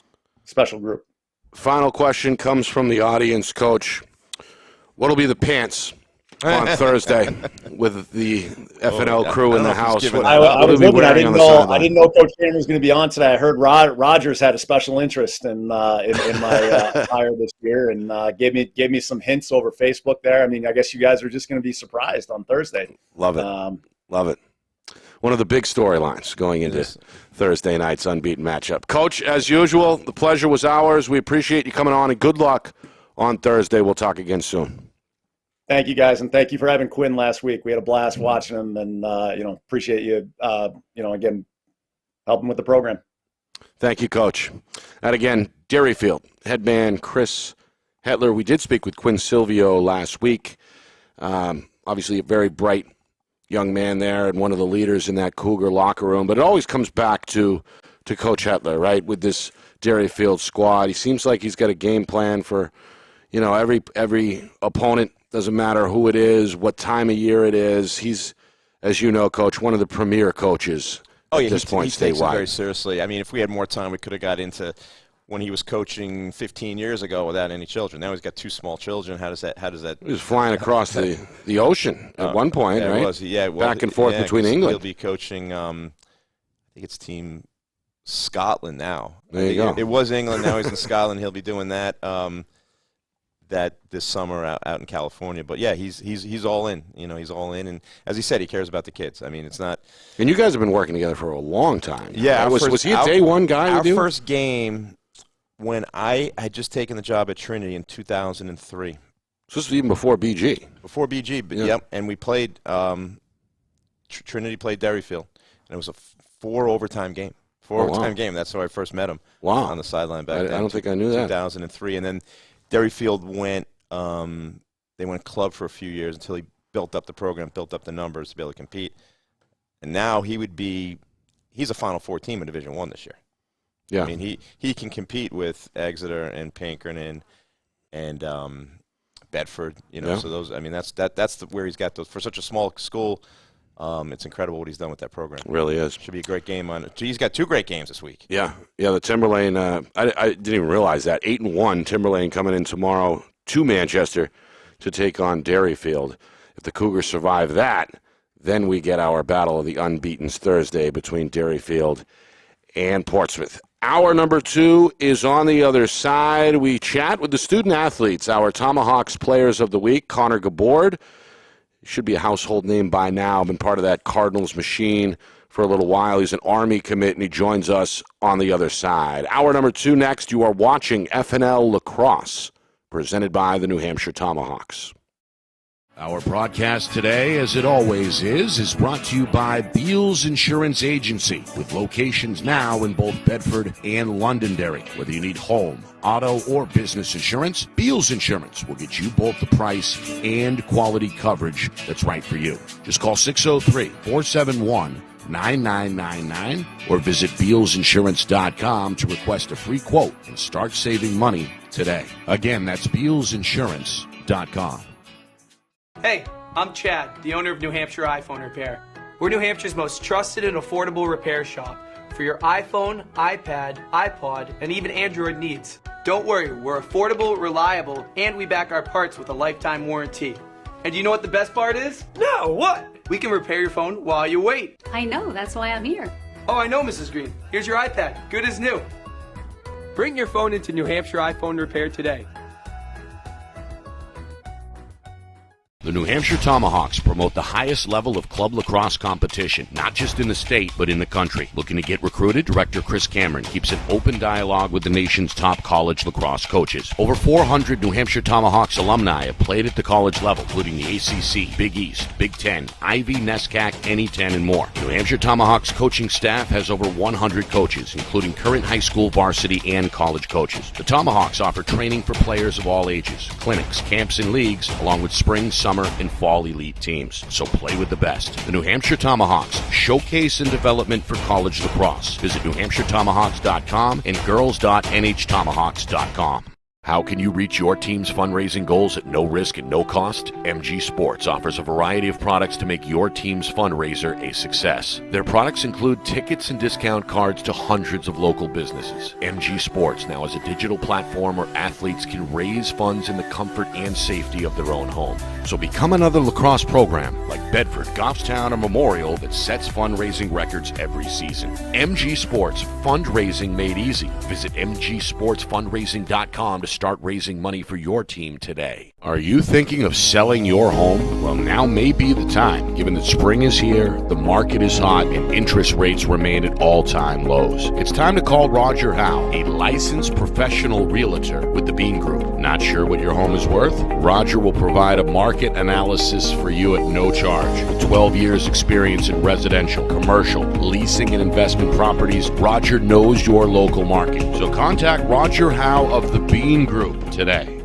S7: Special group.
S1: Final question comes from the audience, Coach. What'll be the pants on Thursday with the FNL crew in the house?
S7: I was looking. I didn't know Coach Cameron was going to be on today. I heard Rogers had a special interest in my hire this year and gave me some hints over Facebook there. I mean, I guess you guys are just going to be surprised on Thursday.
S1: Love it. Love it. One of the big storylines going into Thursday night's unbeaten matchup. Coach, as usual, the pleasure was ours. We appreciate you coming on, and good luck on Thursday. We'll talk again soon.
S7: Thank you, guys, and thank you for having Quinn last week. We had a blast watching him, and appreciate you, again, helping with the program.
S1: Thank you, Coach. And again, Derryfield head man Chris Hetler. We did speak with Quinn Silvio last week. Obviously, a very bright young man there and one of the leaders in that Cougar locker room. But it always comes back to Coach Hetler, right? With this Derryfield squad, he seems like he's got a game plan for, every opponent. Doesn't matter who it is, what time of year it is. He's, as you know, Coach, one of the premier coaches at this point statewide. He takes it
S2: very seriously. I mean, if we had more time, we could have got into when he was coaching 15 years ago without any children. Now he's got 2 small children. How does that?
S1: He was flying across the ocean at one point, right?
S2: It was,
S1: back and forth between England.
S2: He'll be coaching, I think it's Team Scotland now.
S1: There you go.
S2: It was England. Now he's in Scotland. He'll be doing that. That this summer out in California. But yeah, he's all in. He's all in, and as he said, he cares about the kids. I mean, it's not.
S1: And you guys have been working together for a long time.
S2: Yeah,
S1: was he a day one guy with you?
S2: Our first game when I had just taken the job at Trinity in 2003.
S1: So this was even before BG.
S2: Before BG, but yep. And we played. Trinity played Derryfield, and it was a 4 overtime game. 4-overtime game. That's how I first met him.
S1: Wow.
S2: On the sideline back then.
S1: I don't think I knew that.
S2: 2003. And then Derryfield went they went club for a few years until he built up the program, built up the numbers to be able to compete. And now he's a Final Four team in Division I this year.
S1: Yeah.
S2: I mean, he can compete with Exeter and Pinkerton and Bedford,
S1: Yeah.
S2: So those, I mean, that's where he's got those for such a small school. It's incredible what he's done with that program.
S1: It really is.
S2: Should be a great game on it. He's got 2 great games this week.
S1: Yeah. The Timberlane. I didn't even realize that 8-1 Timberlane coming in tomorrow to Manchester to take on Derryfield. If the Cougars survive that, then we get our battle of the unbeatens Thursday between Derryfield and Portsmouth. Hour number 2 is on the other side. We chat with the student athletes, our Tomahawks players of the week, Connor Gabord. Should be a household name by now. Been part of that Cardinals machine for a little while. He's an Army commit, and he joins us on the other side. Hour number 2 next. You are watching FNL Lacrosse, presented by the New Hampshire Tomahawks.
S6: Our broadcast today, as it always is brought to you by Beals Insurance Agency, with locations now in both Bedford and Londonderry. Whether you need home, auto, or business insurance, Beals Insurance will get you both the price and quality coverage that's right for you. Just call 603-471-9999 or visit BealsInsurance.com to request a free quote and start saving money today. Again, that's BealsInsurance.com.
S3: Hey, I'm Chad, the owner of New Hampshire iPhone Repair. We're New Hampshire's most trusted and affordable repair shop for your iPhone, iPad, iPod, and even Android needs. Don't worry, we're affordable, reliable, and we back our parts with a lifetime warranty. And do you know what the best part is? No, what? We can repair your phone while you wait.
S8: I know, that's why I'm here.
S3: Oh, I know, Mrs. Green. Here's your iPad, good as new. Bring your phone into New Hampshire iPhone Repair today.
S6: The New Hampshire Tomahawks promote the highest level of club lacrosse competition, not just in the state, but in the country. Looking to get recruited? Director Chris Cameron keeps an open dialogue with the nation's top college lacrosse coaches. Over 400 New Hampshire Tomahawks alumni have played at the college level, including the ACC, Big East, Big Ten, Ivy, NESCAC, NE10, and more. New Hampshire Tomahawks coaching staff has over 100 coaches, including current high school, varsity, and college coaches. The Tomahawks offer training for players of all ages, clinics, camps, and leagues, along with spring, summer, and fall elite teams. So play with the best. The New Hampshire Tomahawks, showcase and development for college lacrosse. Visit NewHampshireTomahawks.com and girls.nhtomahawks.com. How can you reach your team's fundraising goals at no risk and no cost? MG Sports offers a variety of products to make your team's fundraiser a success. Their products include tickets and discount cards to hundreds of local businesses. MG Sports now has a digital platform where athletes can raise funds in the comfort and safety of their own home. So become another lacrosse program like Bedford, Goffstown, or Memorial that sets fundraising records every season. MG Sports, fundraising made easy. Visit mgsportsfundraising.com to start raising money for your team today. Are you thinking of selling your home? Well, now may be the time, given that spring is here, the market is hot, and interest rates remain at all-time lows. It's time to call Roger Howe, a licensed professional realtor with the Bean Group. Not sure what your home is worth? Roger will provide a market analysis for you at no charge. With 12 years experience in residential, commercial, leasing, and investment properties, Roger knows your local market. So contact Roger Howe of the Bean Group today.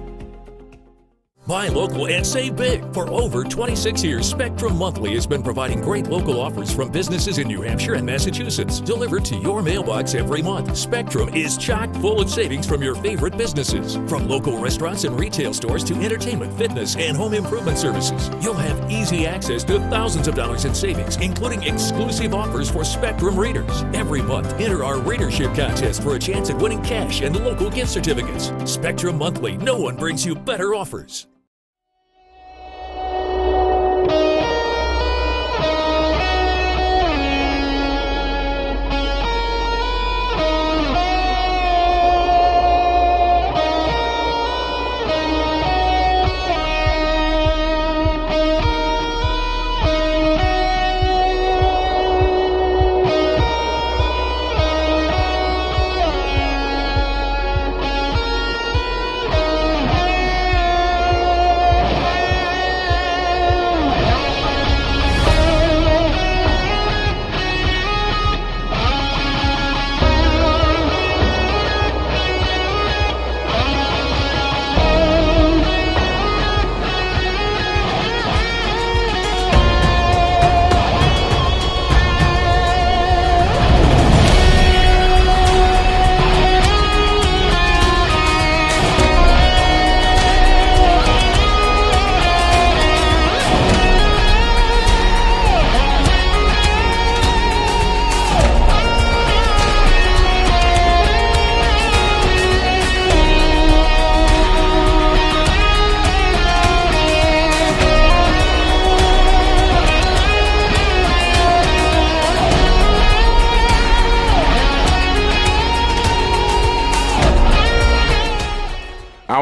S4: Buy local and save big. For over 26 years, Spectrum Monthly has been providing great local offers from businesses in New Hampshire and Massachusetts, delivered to your mailbox every month. Spectrum is chock full of savings from your favorite businesses. From local restaurants and retail stores to entertainment, fitness, and home improvement services. You'll have easy access to thousands of dollars in savings, including exclusive offers for Spectrum readers. Every month, enter our readership contest for a chance at winning cash and local gift certificates. Spectrum Monthly, no one brings you better offers.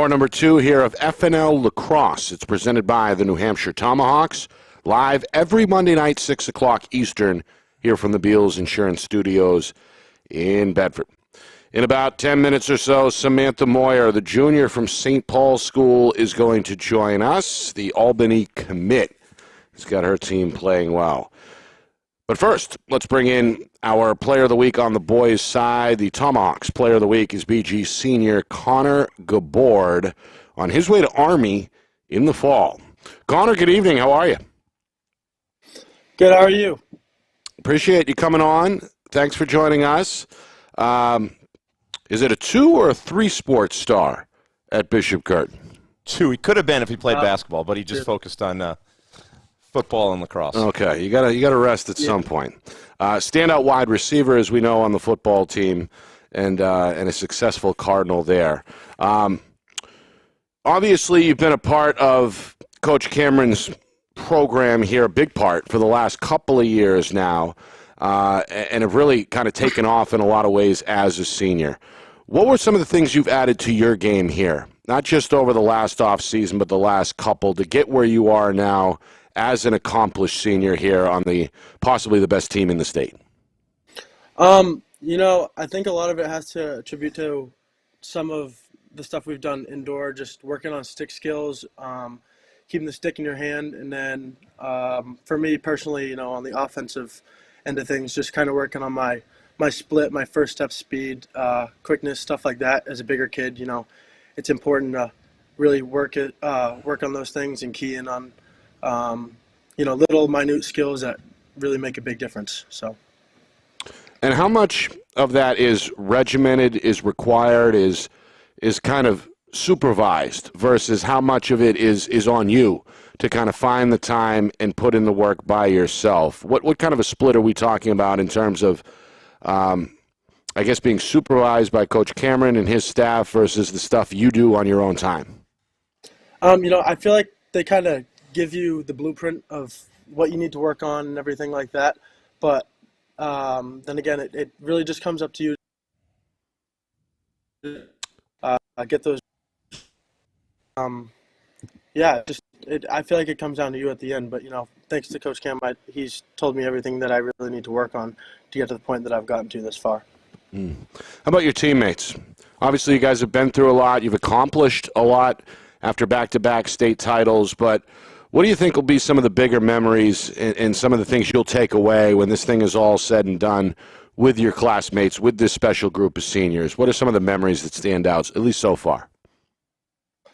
S1: Hour number 2 here of FNL Lacrosse. It's presented by the New Hampshire Tomahawks. Live every Monday night, 6 o'clock Eastern, here from the Beals Insurance Studios in Bedford. In about 10 minutes or so, Samantha Moyer, the junior from St. Paul School, is going to join us. The Albany commit has got her team playing well. But first, let's bring in our Player of the Week on the boys' side. The Tomahawks Player of the Week is BG senior Connor Gabord on his way to Army in the fall. Connor, good evening. How are you?
S8: Good. How are you?
S1: Appreciate you coming on. Thanks for joining us. Is it a 2 or a 3 sports star at Bishop Curtin?
S2: 2. He could have been if he played basketball, but he just focused on football and lacrosse. Okay,
S1: you gotta rest at some point. Standout wide receiver, as we know, on the football team, and a successful Cardinal there. Obviously, you've been a part of Coach Cameron's program here, a big part, for the last couple of years now, and have really kind of taken off in a lot of ways as a senior. What were some of the things you've added to your game here, not just over the last off season, but the last couple, to get where you are now as an accomplished senior here on the possibly the best team in the state?
S8: I think a lot of it has to attribute to some of the stuff we've done indoor, just working on stick skills, keeping the stick in your hand, and then for me personally, on the offensive end of things, just kind of working on my split, my first step speed, quickness, stuff like that. As a bigger kid, it's important to really work on those things and key in on little minute skills that really make a big difference. So.
S1: And how much of that is regimented, is required, is kind of supervised, versus how much of it is on you to kind of find the time and put in the work by yourself? What kind of a split are we talking about in terms of, I guess, being supervised by Coach Cameron and his staff versus the stuff you do on your own time?
S8: I feel like they kind of give you the blueprint of what you need to work on and everything like that. But then again, it really just comes up to you. Get those. I feel like it comes down to you at the end. But thanks to Coach Cam, he's told me everything that I really need to work on to get to the point that I've gotten to this far.
S1: How about your teammates? Obviously, you guys have been through a lot. You've accomplished a lot after back-to-back state titles, but what do you think will be some of the bigger memories and some of the things you'll take away when this thing is all said and done with your classmates, with this special group of seniors? What are some of the memories that stand out, at least so far?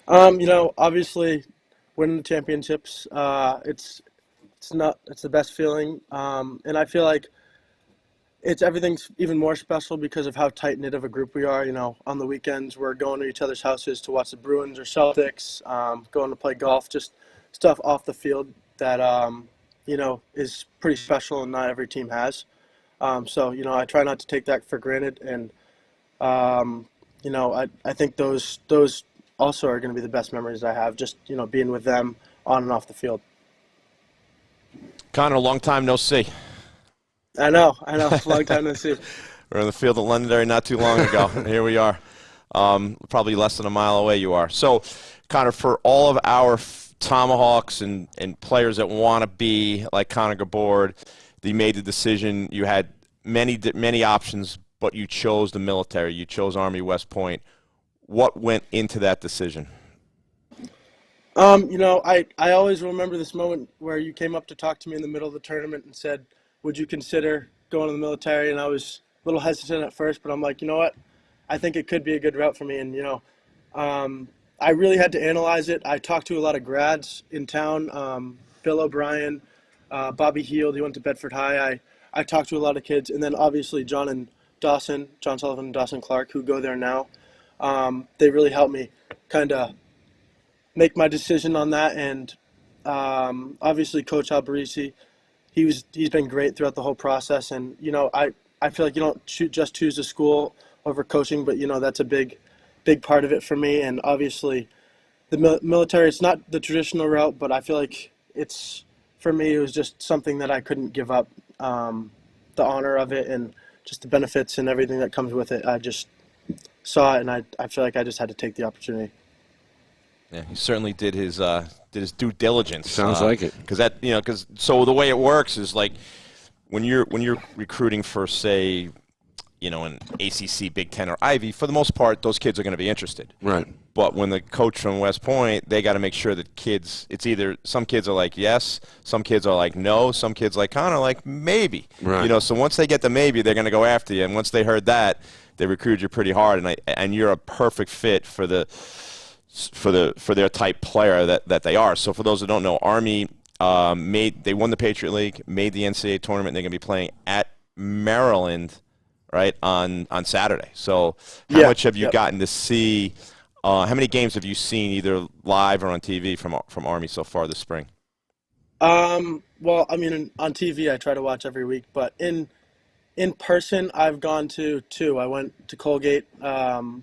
S8: Obviously winning the championships, it's the best feeling. And I feel like everything's even more special because of how tight-knit of a group we are. On the weekends, we're going to each other's houses to watch the Bruins or Celtics, going to play golf, just stuff off the field that, is pretty special and not every team has. So, I try not to take that for granted. And, I think those also are going to be the best memories I have, just, being with them on and off the field.
S2: Connor, long time no see.
S8: I know. Long time no see.
S2: We're in the field at Londonderry not too long ago. Here we are. Probably less than a mile away you are. So, Connor, for all of our Tomahawks and players that want to be like Connor Gabord, you made the decision. You had many options, but you chose the military. You chose Army West Point. What went into that decision?
S8: I always remember this moment where you came up to talk to me in the middle of the tournament and said, would you consider going to the military? And I was a little hesitant at first, but I'm like, you know what? I think it could be a good route for me. And, I really had to analyze it. I talked to a lot of grads in town, Bill O'Brien, Bobby Heald, he went to Bedford High. I talked to a lot of kids, and then obviously John Sullivan and Dawson Clark, who go there now. They really helped me kind of make my decision on that. And obviously Coach Albarisi, he's been great throughout the whole process. And, I feel like you don't just choose a school over coaching, but, that's a big part of it for me. And obviously the military, it's not the traditional route, but I feel like for me, it was just something that I couldn't give up, the honor of it and just the benefits and everything that comes with it. I just saw it, and I feel like I just had to take the opportunity.
S2: Yeah, he certainly did his due diligence.
S1: Sounds like it.
S2: Because so the way it works is like when you're recruiting for, say, an ACC, Big Ten, or Ivy, for the most part, those kids are going to be interested.
S1: Right.
S2: But when the coach from West Point, they got to make sure that kids, it's either some kids are like yes, some kids are like no, some kids like kind of like maybe.
S1: Right.
S2: So once they get the maybe, they're going to go after you, and once they heard that, they recruited you pretty hard, and you're a perfect fit for their type player that they are. So for those who don't know, Army they won the Patriot League, made the NCAA tournament, and they're going to be playing at Maryland, right, on Saturday. So how much have you gotten to see? How many games have you seen either live or on TV from Army so far this spring?
S8: Well, I mean, on TV I try to watch every week, but in person I've gone to 2. I went to Colgate to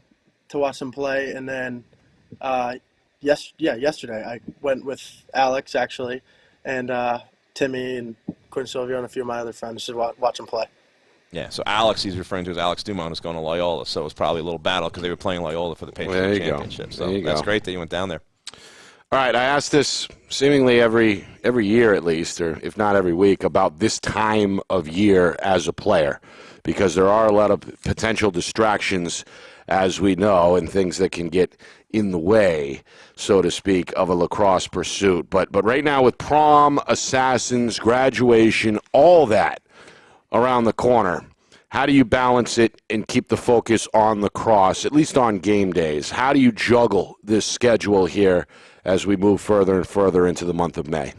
S8: watch them play, and then yesterday I went with Alex actually, and Timmy and Quinn Silvio and a few of my other friends to watch them play. Yeah,
S2: so Alex, he's referring to as Alex Dumont, is going to Loyola, so it was probably a little battle because they were playing Loyola for the Patriot Championship. So that's great that you went down there.
S1: All right, I ask this seemingly every year at least, or if not every week, about this time of year as a player, because there are a lot of potential distractions, as we know, and things that can get in the way, so to speak, of a lacrosse pursuit. But right now with prom, assassins, graduation, all that around the corner, how do you balance it and keep the focus on lacrosse, at least on game days? How do you juggle this schedule here as we move further and further into the month of May?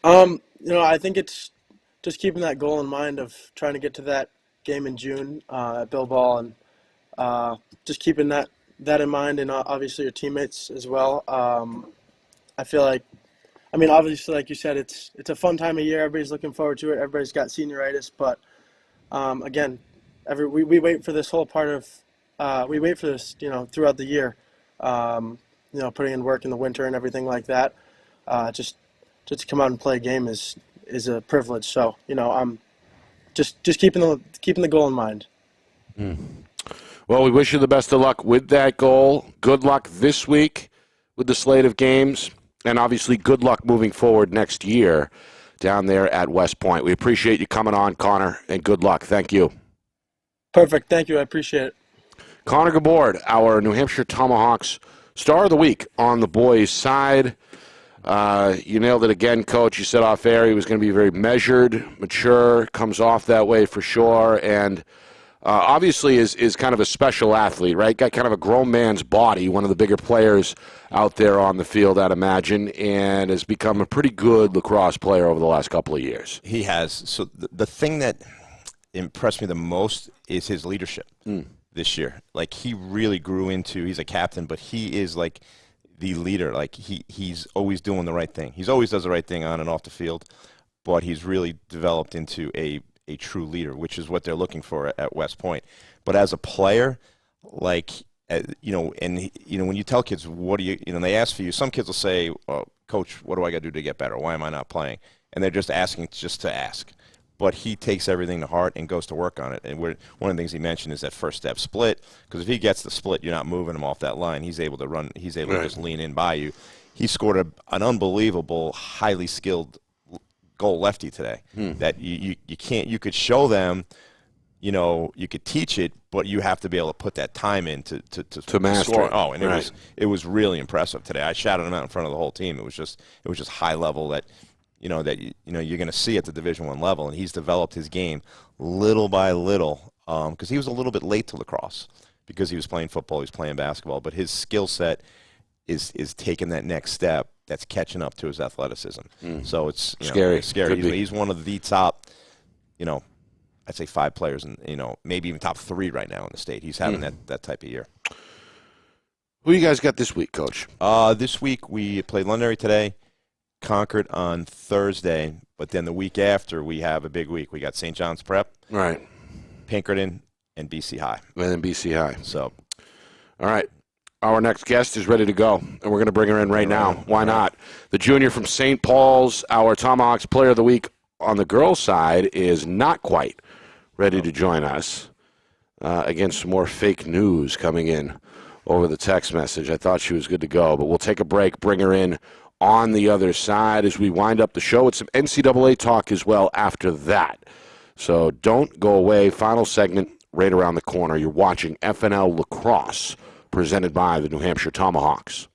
S8: I think it's just keeping that goal in mind of trying to get to that game in June at Bilbao, and just keeping that in mind, and obviously your teammates as well. I feel like, obviously, like you said, it's a fun time of year. Everybody's looking forward to it. Everybody's got senioritis, but again, we wait for this whole part of we wait for this, throughout the year. Putting in work in the winter and everything like that. Just to come out and play a game is a privilege. So I'm just keeping the goal in mind.
S1: Well, we wish you the best of luck with that goal. Good luck this week with the slate of games. And obviously, good luck moving forward next year down there at West Point. We appreciate you coming on, Connor, and good luck. Thank you.
S8: Perfect. Thank you. I appreciate it.
S1: Connor Gabord, our New Hampshire Tomahawks Star of the Week on the boys' side. You nailed it again, Coach. You said off air he was going to be very measured, mature, comes off that way for sure, and obviously is kind of a special athlete, right? Got kind of a grown man's body, one of the bigger players out there on the field, I'd imagine, and has become a pretty good lacrosse player over the last couple of years.
S2: He has. So the thing that impressed me the most is his leadership this year. Like, he really grew into, he's a captain, but he is like the leader. Like, he's always doing the right thing. He's always does the right thing on and off the field, but he's really developed into a true leader, which is what they're looking for at West Point. But as a player, like, and when you tell kids, what do you, they ask for you, some kids will say, oh, Coach, what do I got to do to get better? Why am I not playing? And they're just asking just to ask. But he takes everything to heart and goes to work on it. And one of the things he mentioned is that first step split, because if he gets the split, you're not moving him off that line. He's able to run. He's able to just lean in by you. He scored an unbelievable, highly skilled goal lefty today that you can't. You could show them, you could teach it, but you have to be able to put that time in to
S1: master
S2: score.
S1: it.
S2: Oh, and it was really impressive today. I shouted him out in front of the whole team. It was just high level that. You're going to see at the Division I level, and he's developed his game little by little because he was a little bit late to lacrosse because he was playing football, he was playing basketball, but his skill set is taking that next step that's catching up to his athleticism. So it's
S1: scary.
S2: It's scary. He's one of the top, I'd say 5 players, and maybe even top 3 right now in the state. He's having that type of year.
S1: Who you guys got this week, Coach?
S2: This week we played Londonderry today. Concord on Thursday, but then the week after we have a big week. We got St. John's Prep,
S1: right,
S2: Pinkerton, and BC High.
S1: And then BC High.
S2: So,
S1: all right. Our next guest is ready to go, and we're going to bring her in right now. Why not? The junior from St. Paul's, our Tomahawks Player of the Week on the girls' side, is not quite ready to join us. Again, some more fake news coming in over the text message. I thought she was good to go, but we'll take a break, bring her in on the other side as we wind up the show with some NCAA talk as well after that. So don't go away. Final segment right around the corner. You're watching FNL Lacrosse, presented by the New Hampshire Tomahawks.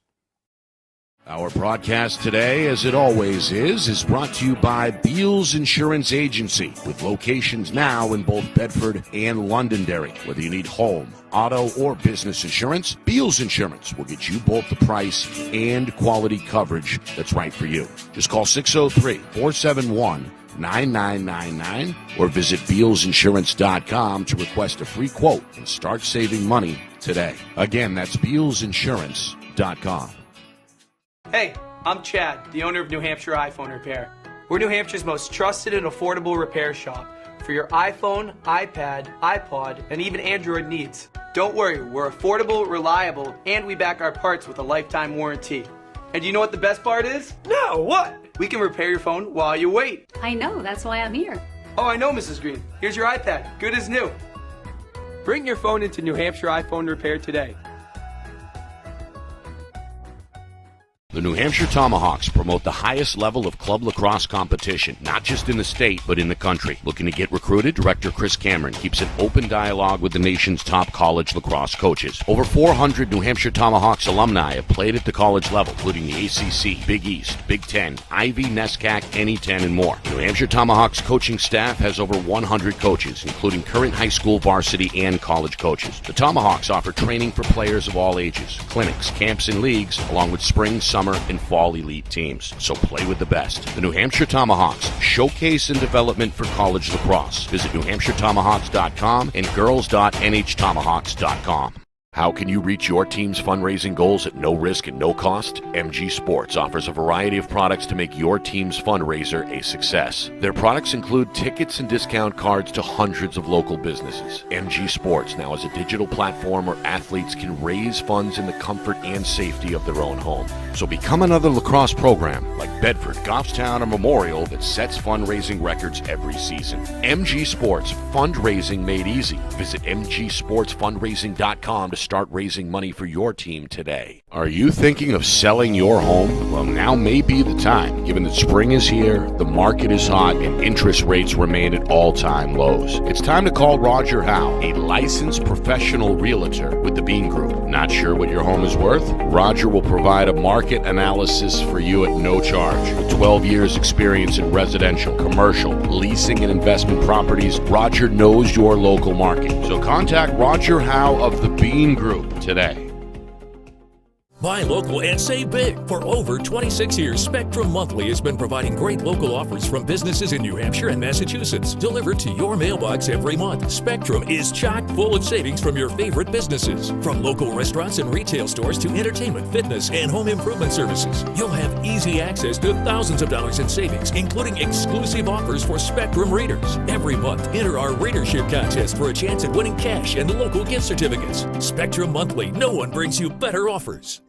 S6: Our broadcast today, as it always is brought to you by Beals Insurance Agency, with locations now in both Bedford and Londonderry. Whether you need home, auto, or business insurance, Beals Insurance will get you both the price and quality coverage that's right for you. Just call 603-471-9999 or visit BealsInsurance.com to request a free quote and start saving money today. Again, that's BealsInsurance.com.
S3: Hey, I'm Chad, the owner of New Hampshire iPhone Repair. We're New Hampshire's most trusted and affordable repair shop for your iPhone, iPad, iPod, and even Android needs. Don't worry, we're affordable, reliable, and we back our parts with a lifetime warranty. And you know what the best part is? No, what? We can repair your phone while you wait.
S9: I know, that's why I'm here.
S3: Oh, I know, Mrs. Green. Here's your iPad, good as new. Bring your phone into New Hampshire iPhone Repair today.
S6: The New Hampshire Tomahawks promote the highest level of club lacrosse competition, not just in the state, but in the country. Looking to get recruited? Director Chris Cameron keeps an open dialogue with the nation's top college lacrosse coaches. Over 400 New Hampshire Tomahawks alumni have played at the college level, including the ACC, Big East, Big Ten, Ivy, NESCAC, NE10, and more. The New Hampshire Tomahawks coaching staff has over 100 coaches, including current high school, varsity, and college coaches. The Tomahawks offer training for players of all ages, clinics, camps, and leagues, along with spring, summer, and fall elite teams. So play with the best. The New Hampshire Tomahawks, showcase and development for college lacrosse. Visit NewHampshireTomahawks.com and girls.nhtomahawks.com. How can you reach your team's fundraising goals at no risk and no cost? MG Sports offers a variety of products to make your team's fundraiser a success. Their products include tickets and discount cards to hundreds of local businesses. MG Sports now has a digital platform where athletes can raise funds in the comfort and safety of their own home. So become another lacrosse program like Bedford, Goffstown, or Memorial that sets fundraising records every season. MG Sports, fundraising made easy. Visit mgsportsfundraising.com to start raising money for your team today.
S1: Are you thinking of selling your home? Well, now may be the time. Given that spring is here, the market is hot, and interest rates remain at all-time lows. It's time to call Roger Howe, a licensed professional realtor with the Bean Group. Not sure what your home is worth? Roger will provide a market analysis for you at no charge. With 12 years experience in residential, commercial, leasing, and investment properties, Roger knows your local market. So contact Roger Howe of the Bean Group today.
S4: Buy local and save big. For over 26 years, Spectrum Monthly has been providing great local offers from businesses in New Hampshire and Massachusetts, delivered to your mailbox every month. Spectrum is chock full of savings from your favorite businesses. From local restaurants and retail stores to entertainment, fitness, and home improvement services. You'll have easy access to thousands of dollars in savings, including exclusive offers for Spectrum readers. Every month, enter our readership contest for a chance at winning cash and local gift certificates. Spectrum Monthly, no one brings you better offers.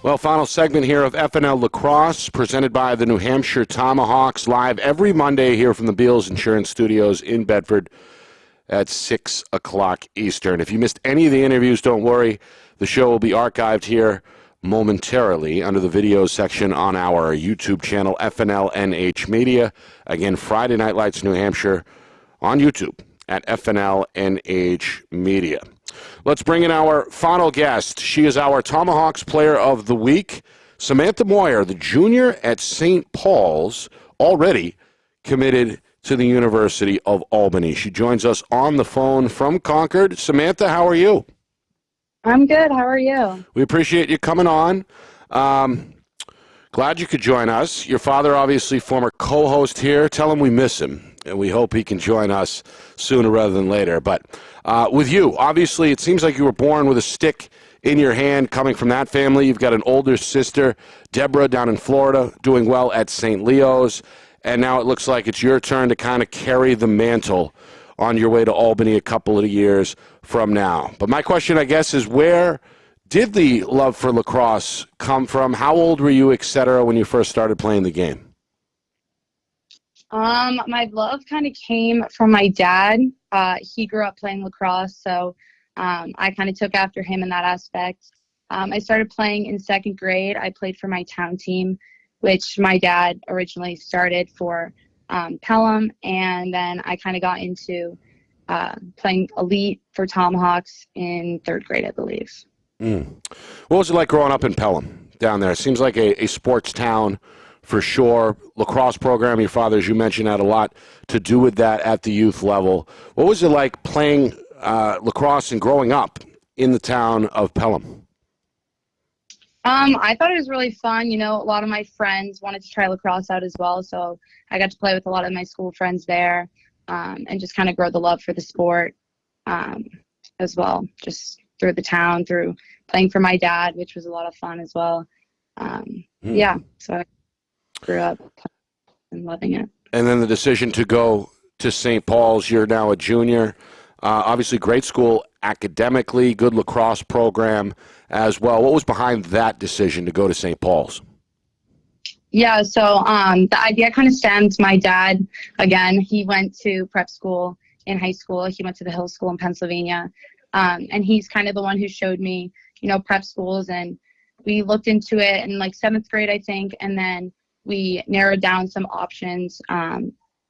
S1: Well, final segment here of FNL Lacrosse, presented by the New Hampshire Tomahawks, live every Monday here from the Beals Insurance Studios in Bedford at 6 o'clock Eastern. If you missed any of the interviews, don't worry. The show will be archived here momentarily under the videos section on our YouTube channel, FNLNH Media. Again, Friday Night Lights New Hampshire on YouTube at FNLNH Media. Let's bring in our final guest. She is our Tomahawks Player of the Week, Samantha Moyer, the junior at St. Paul's, already committed to the University of Albany. She joins us on the phone from Concord. Samantha, how are you?
S9: I'm good. How are you?
S1: We appreciate you coming on. Glad you could join us. Your father, obviously, former co-host here. Tell him we miss him, and we hope he can join us sooner rather than later. But with you, obviously, it seems like you were born with a stick in your hand coming from that family. You've got an older sister, Deborah, down in Florida, doing well at St. Leo's. And now it looks like it's your turn to kind of carry the mantle on your way to Albany a couple of years from now. But my question, I guess, is where did the love for lacrosse come from? How old were you, et cetera, when you first started playing the game?
S9: My love kind of came from my dad. He grew up playing lacrosse, so I kind of took after him in that aspect. I started playing in second grade. I played for my town team, which my dad originally started for Pelham, and then I kind of got into playing elite for Tomahawks in third grade, I believe.
S1: What was it like growing up in Pelham down there? It seems like a sports town for sure. Lacrosse program, your father, as you mentioned, had a lot to do with that at the youth level. What was it like playing lacrosse and growing up in the town of Pelham?
S9: I thought it was really fun. You know, a lot of my friends wanted to try lacrosse out as well, so I got to play with a lot of my school friends there and just kind of grow the love for the sport as well, just through the town, through playing for my dad, which was a lot of fun as well. Yeah, so I grew up and loving it.
S1: And then the decision to go to St. Paul's. You're now a junior. Obviously, great school academically, good lacrosse program as well. What was behind that decision to go to St. Paul's?
S9: Yeah, so the idea kind of stemmed. My dad, again, he went to prep school in high school. He went to the Hill School in Pennsylvania. And he's kind of the one who showed me, you know, prep schools. And we looked into it in like seventh grade, I think. And then we narrowed down some options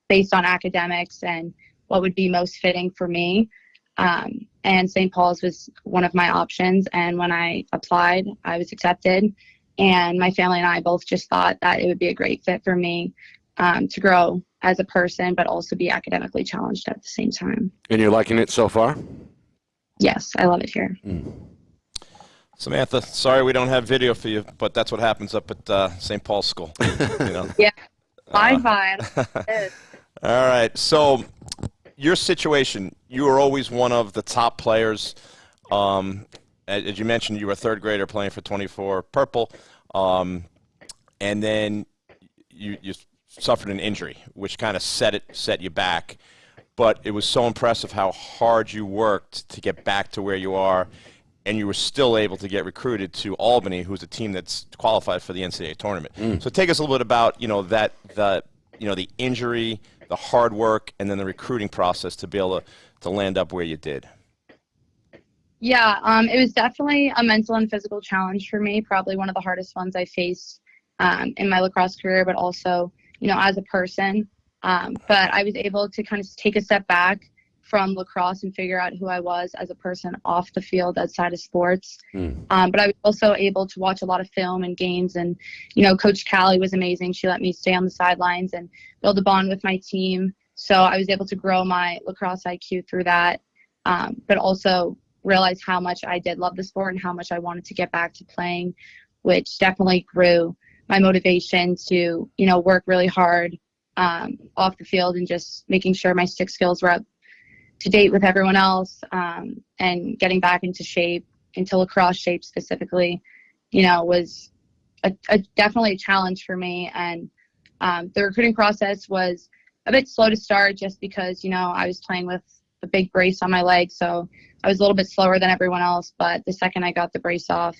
S9: based on academics and what would be most fitting for me. And St. Paul's was one of my options. And when I applied, I was accepted. And my family and I both just thought that it would be a great fit for me to grow as a person, but also be academically challenged at the same time.
S1: And you're liking it so far?
S9: Yes, I love it here.
S2: Samantha, sorry we don't have video for you, but that's what happens up at St. Paul's School. You know?
S9: Yeah, fine.
S2: All right, so your situation, you were always one of the top players. As you mentioned, you were a third grader playing for 24 Purple, and then you suffered an injury, which kind of set you back. But it was so impressive how hard you worked to get back to where you are, and you were still able to get recruited to Albany, who's a team that's qualified for the NCAA tournament. So take us a little bit about the injury, the hard work, and then the recruiting process to be able to land up where you did.
S9: Yeah, it was definitely a mental and physical challenge for me, probably one of the hardest ones I faced in my lacrosse career, but also, you know, as a person. But I was able to kind of take a step back from lacrosse and figure out who I was as a person off the field outside of sports. But I was also able to watch a lot of film and games. And, you know, Coach Callie was amazing. She let me stay on the sidelines and build a bond with my team. So I was able to grow my lacrosse IQ through that, but also realize how much I did love the sport and how much I wanted to get back to playing, which definitely grew my motivation to, you know, work really hard off the field and just making sure my stick skills were up to date with everyone else, and getting back into shape, into lacrosse shape specifically, you know, was definitely a challenge for me. And the recruiting process was a bit slow to start just because, you know, I was playing with a big brace on my leg, so I was a little bit slower than everyone else. But the second I got the brace off,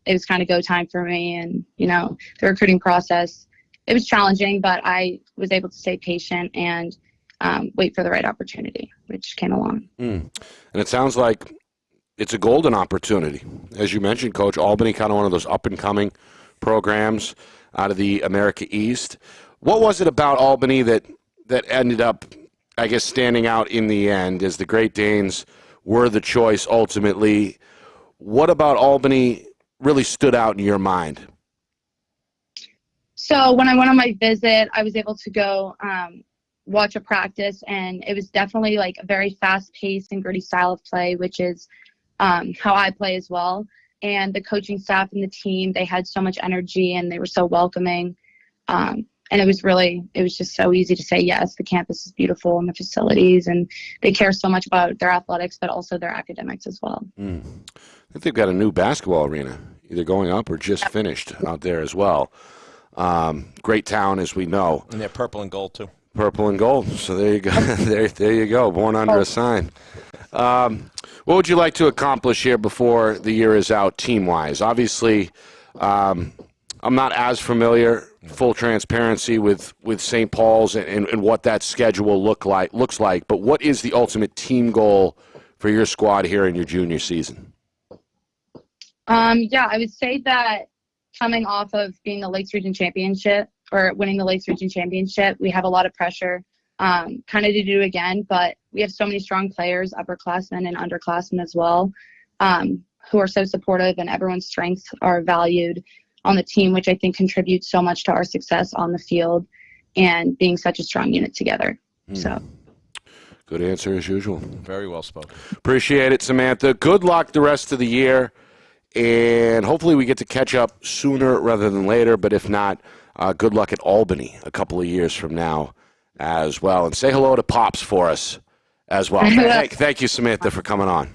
S9: it was kind of go time for me. And, the recruiting process, it was challenging, but I was able to stay patient and wait for the right opportunity, which came along.
S1: And it sounds like it's a golden opportunity. As you mentioned, Coach, Albany, kind of one of those up-and-coming programs out of the America East. What was it about Albany that ended up, I guess, standing out in the end, as the Great Danes were the choice ultimately? What about Albany really stood out in your mind?
S9: So when I went on my visit, I was able to go watch a practice, and it was definitely like a very fast-paced and gritty style of play, which is how I play as well. And the coaching staff and the team, they had so much energy and they were so welcoming. And it was just so easy to say yes. The campus is beautiful and the facilities, and they care so much about their athletics, but also their academics as well.
S1: I think they've got a new basketball arena, either going up or just finished out there as well. Great town, as we know.
S2: And they're purple and gold, too.
S1: Purple and gold. So there you go. there you go. Born under a sign. What would you like to accomplish here before the year is out, team-wise? Obviously, I'm not as familiar, full transparency, with St. Paul's and what that schedule looks like. But what is the ultimate team goal for your squad here in your junior season?
S9: I would say that coming off of being the Lakes Region Championship, or winning the Lakes Region Championship, we have a lot of pressure kind of to do again, but we have so many strong players, upperclassmen and underclassmen as well, who are so supportive, and everyone's strengths are valued on the team, which I think contributes so much to our success on the field and being such a strong unit together. So,
S1: good answer as usual.
S2: Very well spoken.
S1: Appreciate it, Samantha. Good luck the rest of the year, and hopefully we get to catch up sooner rather than later, but if not, good luck at Albany a couple of years from now as well. And say hello to Pops for us as well. Thank you, Samantha, for coming on.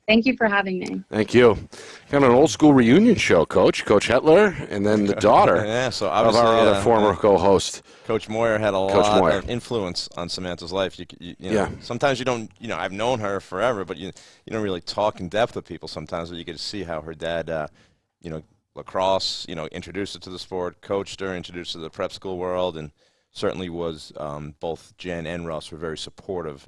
S9: thank you for having me.
S1: Thank you. Kind of an old school reunion show, Coach Hetler, and then the daughter
S2: so
S1: of our other former co-host.
S2: Coach Moyer had a lot of influence on Samantha's life. You know, sometimes you don't, I've known her forever, but you don't really talk in depth with people sometimes, but you get to see how her dad, lacrosse, introduced her to the sport, coached her, introduced her to the prep school world, and certainly was both Jen and Russ were very supportive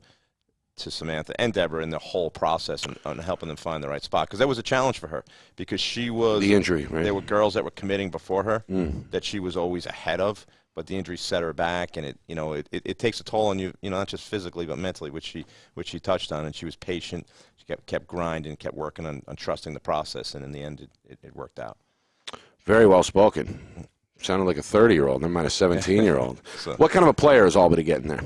S2: to Samantha and Deborah in the whole process and helping them find the right spot, because that was a challenge for her, because she was
S1: the injury, right?
S2: There were girls that were committing before her that she was always ahead of, but the injury set her back, and it takes a toll on you, not just physically but mentally, which she touched on, and she was patient. She kept grinding, kept working on trusting the process, and in the end it worked out.
S1: Very well spoken. Sounded like a 30-year-old, never mind a 17-year-old. What kind of a player is Albany getting there?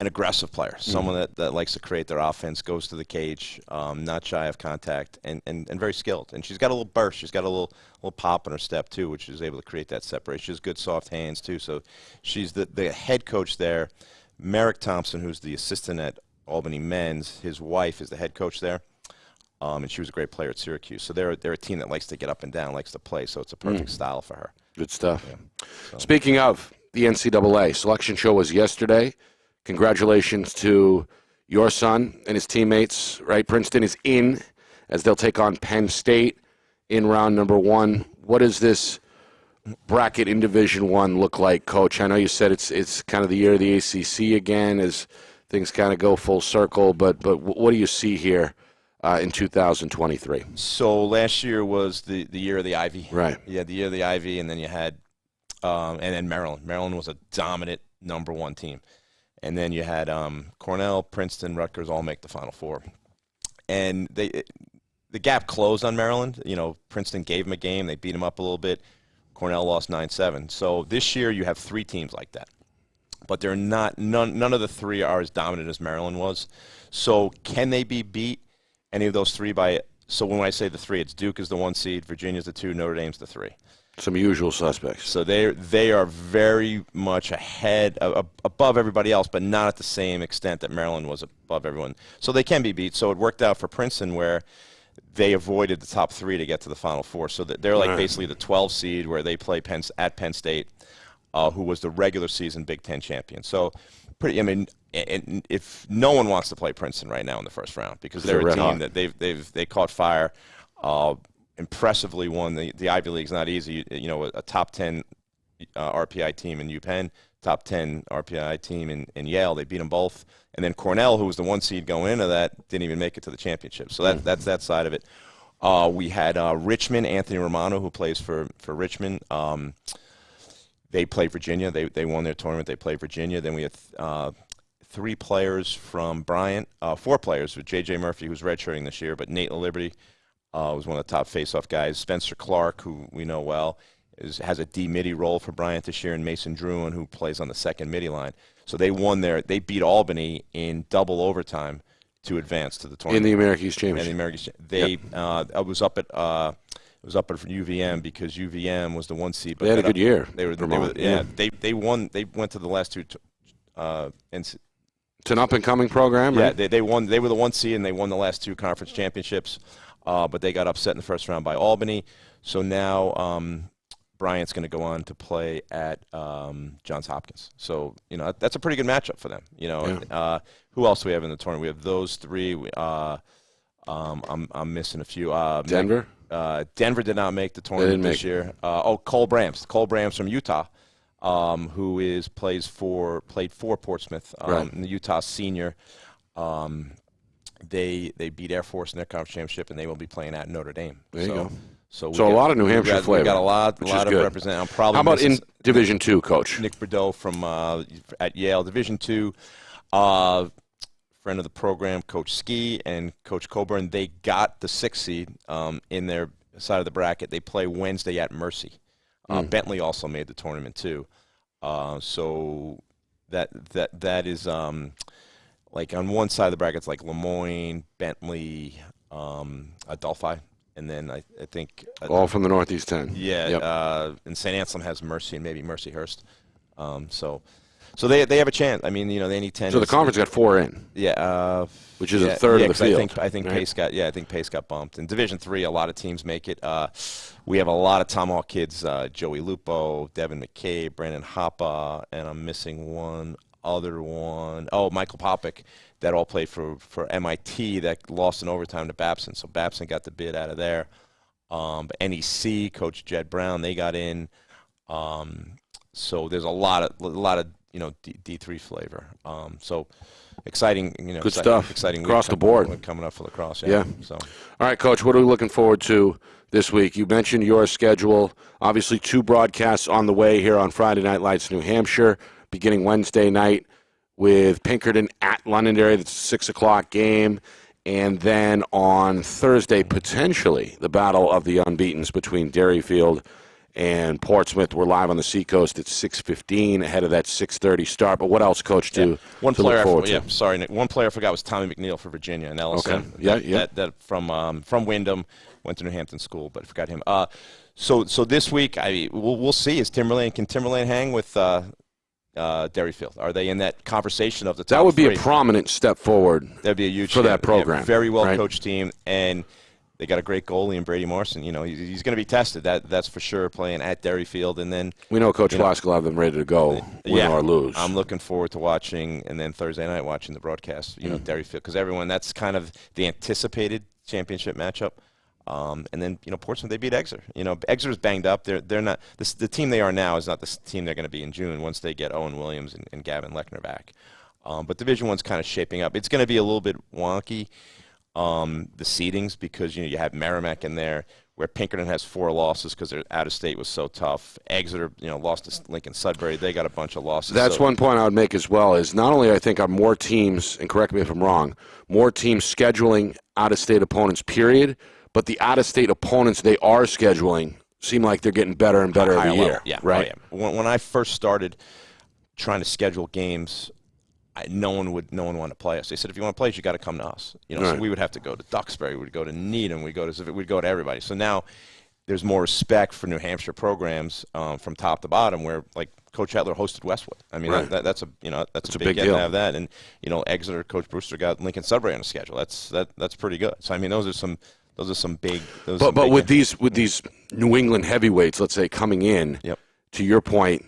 S2: An aggressive player, someone that likes to create their offense, goes to the cage, not shy of contact, and very skilled. And she's got a little burst. She's got a little pop in her step, too, which is able to create that separation. She has good soft hands, too. So she's the head coach there. Merrick Thompson, who's the assistant at Albany Men's, his wife is the head coach there. And she was a great player at Syracuse. So they're a team that likes to get up and down, likes to play. So it's a perfect style for her.
S1: Good stuff.
S2: Yeah. So.
S1: Speaking of the NCAA, selection show was yesterday. Congratulations to your son and his teammates, right? Princeton is in as they'll take on Penn State in round number 1. What does this bracket in Division I look like, Coach? I know you said it's kind of the year of the ACC again as things kind of go full circle, but what do you see here in 2023? So
S2: last year was the year of the Ivy.
S1: Right.
S2: Yeah, the year of the Ivy, and then you had and then Maryland. Maryland was a dominant number 1 team. And then you had Cornell, Princeton, Rutgers all make the Final Four. And the gap closed on Maryland. Princeton gave them a game. They beat them up a little bit. Cornell lost 9-7. So this year you have 3 teams like that. But they're not none of the 3 are as dominant as Maryland was. So can they be beat, any of those 3 by – so when I say the 3, it's Duke is the 1 seed, Virginia's the 2, Notre Dame's the 3.
S1: Some usual suspects.
S2: So they are very much ahead, above everybody else, but not at the same extent that Maryland was above everyone. So they can be beat. So it worked out for Princeton where they avoided the top 3 to get to the Final Four. So they're like basically the 12 seed where they play at Penn State, who was the regular season Big Ten champion. So and if no one wants to play Princeton right now in the first round because they're a team that they caught fire. impressively won the Ivy League's not easy. A top 10 RPI team in UPenn, top 10 RPI team in Yale. They beat them both. And then Cornell, who was the 1 seed going into that, didn't even make it to the championship. So that's that side of it. We had Richmond, Anthony Romano, who plays for Richmond. They played Virginia. They won their tournament. They played Virginia. Then we had 3 players from Bryant, 4 players with J.J. Murphy, who's redshirting this year, but Nate LaLiberty was one of the top face-off guys. Spencer Clark, who we know well, has a D-midi role for Bryant this year, and Mason Druin, who plays on the second midi line. So they beat Albany in double overtime to advance to the tournament.
S1: In the American East Championship.
S2: In the American East. I was up at UVM because UVM was the 1 seed. But
S1: they had a good year.
S2: They won. They went to the last 2. It's
S1: an up-and-coming program, right?
S2: Yeah, they won. They were the 1 seed, and they won the last 2 conference championships. But they got upset in the first round by Albany. So now Bryant's going to go on to play at Johns Hopkins. So, that's a pretty good matchup for them. Who else do we have in the tournament? We have those 3. I'm missing a few.
S1: Denver?
S2: Denver did not make the tournament this year. Cole Brams. Cole Brams from Utah, who played for Portsmouth, the Utah senior. They beat Air Force in their conference championship, and they will be playing at Notre Dame.
S1: There you go.
S2: So
S1: a lot of New Hampshire flavor.
S2: We got a lot of representatives.
S1: How about in Division II, Coach?
S2: Nick Bordeaux from at Yale. Division II, friend of the program, Coach Ski and Coach Coburn. They got the 6th seed in their side of the bracket. They play Wednesday at Mercy. Bentley also made the tournament too. So that is like on one side of the bracket, it's like Lemoyne, Bentley, Adelphi. And then I think
S1: all from the Northeast 10.
S2: Yeah, yep. And St. Anselm has Mercy and maybe Mercyhurst. So they have a chance. I mean, they need 10.
S1: So the conference got 4 in.
S2: Yeah,
S1: which is a third of the field.
S2: I think
S1: right?
S2: Pace got bumped. In Division III, a lot of teams make it. We have a lot of Tomahawk kids: Joey Lupo, Devin McCabe, Brandon Hoppe, and I'm missing one other one. Oh, Michael Popick. That all played for MIT that lost in overtime to Babson. So Babson got the bid out of there. But NEC, Coach Jed Brown, they got in. So there's a lot of D3 flavor. So exciting,
S1: good stuff.
S2: Exciting
S1: across the board
S2: coming up for lacrosse.
S1: Yeah.
S2: So
S1: all right, Coach, what are we looking forward to this week? You mentioned your schedule. Obviously, 2 broadcasts on the way here on Friday Night Lights, New Hampshire, beginning Wednesday night with Pinkerton at Londonderry. That's a 6 o'clock game. And then on Thursday, potentially, the battle of the unbeatens between Derryfield and Portsmouth. We're live on the Seacoast at 6:15 ahead of that 6:30 start. But what else, Coach, to look forward to?
S2: Sorry, Nick. One player I forgot was Tommy McNeil for Virginia and Ellison.
S1: Okay.
S2: That from Wyndham, went to New Hampton School, but I forgot him. So this week, we'll see. Can Timberlane hang with Derryfield? Are they in that conversation of the top
S1: That would be
S2: 3?
S1: a prominent step forward.
S2: That'd be a huge
S1: for that program.
S2: Very well coached team, and they got a great goalie in Brady Morrison. He's going to be tested. That's for sure. Playing at Derryfield, and then
S1: we know Coach Blask will have them ready to go, win or lose.
S2: I'm looking forward to watching, and then Thursday night watching the broadcast. Derryfield, because that's kind of the anticipated championship matchup. And then Portsmouth, they beat Exeter. Exeter's banged up. They're not the team they are now is not the team they're going to be in June once they get Owen Williams and Gavin Lechner back. But Division I's kind of shaping up. It's going to be a little bit wonky, the seedings, because you have Merrimack in there, where Pinkerton has 4 losses because their out of state was so tough. Exeter, lost to Lincoln Sudbury. They got a bunch of losses.
S1: That's one point I would make as well. Is not only I think are more teams, and correct me if I'm wrong, more teams scheduling out of state opponents. Period. But the out-of-state opponents they are scheduling seem like they're getting better and better every year.
S2: Yeah,
S1: right?
S2: Oh, yeah. When I first started trying to schedule games, no one wanted to play us. They said, if you want to play us, you got to come to us. So we would have to go to Duxbury, we'd go to Needham, we'd go to everybody. So now there's more respect for New Hampshire programs from top to bottom, where like Coach Hetler hosted Westwood. I mean, that's a big deal to have that. And Exeter, Coach Brewster got Lincoln Sudbury on the schedule. That's pretty good. So I mean, those are some big. But
S1: with these New England heavyweights, let's say, coming in, to your point,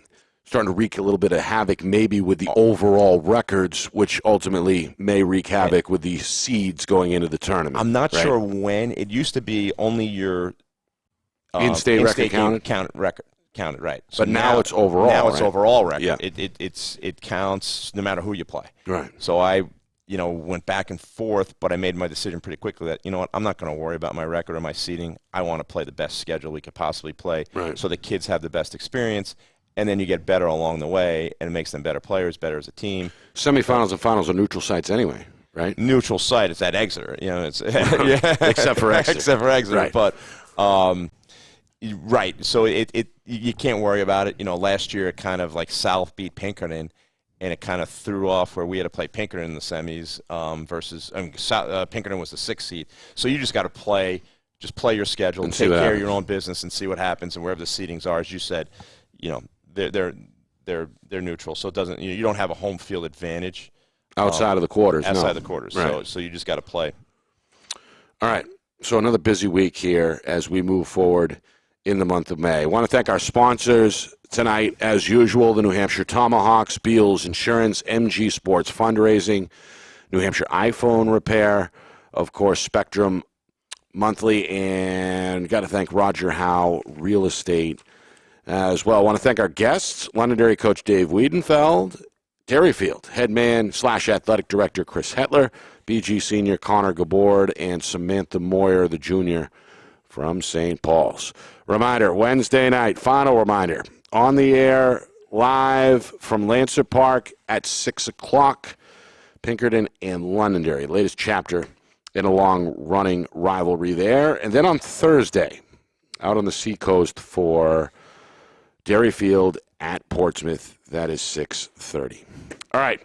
S1: starting to wreak a little bit of havoc maybe with the overall records, which ultimately may wreak havoc with the seeds going into the tournament.
S2: I'm not sure when. It used to be only your
S1: in-state record
S2: counted, right.
S1: So but now it's overall.
S2: Now it's overall record.
S1: Yeah.
S2: It counts no matter who you play.
S1: Right.
S2: So I went back and forth, but I made my decision pretty quickly that, you know what, I'm not going to worry about my record or my seeding. I want to play the best schedule we could possibly play so the kids have the best experience, and then you get better along the way, and it makes them better players, better as a team.
S1: Semifinals and finals are neutral sites anyway, right?
S2: Neutral site. It's at Exeter. It's
S1: Except for Exeter.
S2: Except for Exeter.
S1: Right.
S2: But right. So you can't worry about it. Last year it kind of like South beat Pinkerton, and it kind of threw off where we had to play Pinkerton in the semis versus Pinkerton was the 6th seed. So you just got to play your schedule and take care of your own business and see what happens. And wherever the seedings are, as you said, they're neutral. So it doesn't you don't have a home field advantage
S1: outside of the quarters.
S2: Outside the quarters.
S1: Right.
S2: So you just got to play.
S1: All right. So another busy week here as we move forward in the month of May. I want to thank our sponsors tonight, as usual, the New Hampshire Tomahawks, Beals Insurance, MG Sports Fundraising, New Hampshire iPhone Repair, of course, Spectrum Monthly, and got to thank Roger Howe Real Estate as well. I want to thank our guests, Londonderry coach Dave Wiedenfeld, Dairyfield head man / athletic director Chris Hetler, BG senior Connor Gabord, and Samantha Moyer, the junior from St. Paul's. Reminder, Wednesday night, final reminder, on the air, live from Lancer Park at 6 o'clock, Pinkerton and Londonderry. Latest chapter in a long-running rivalry there. And then on Thursday, out on the seacoast for Dairyfield at Portsmouth, that is 6:30. All right.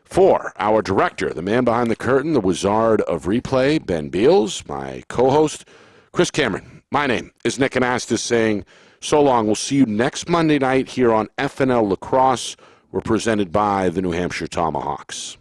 S1: For our director, the man behind the curtain, the wizard of replay, Ben Beals, my co-host, Chris Cameron. My name is Nick Anastas saying so long. We'll see you next Monday night here on FNL Lacrosse. We're presented by the New Hampshire Tomahawks.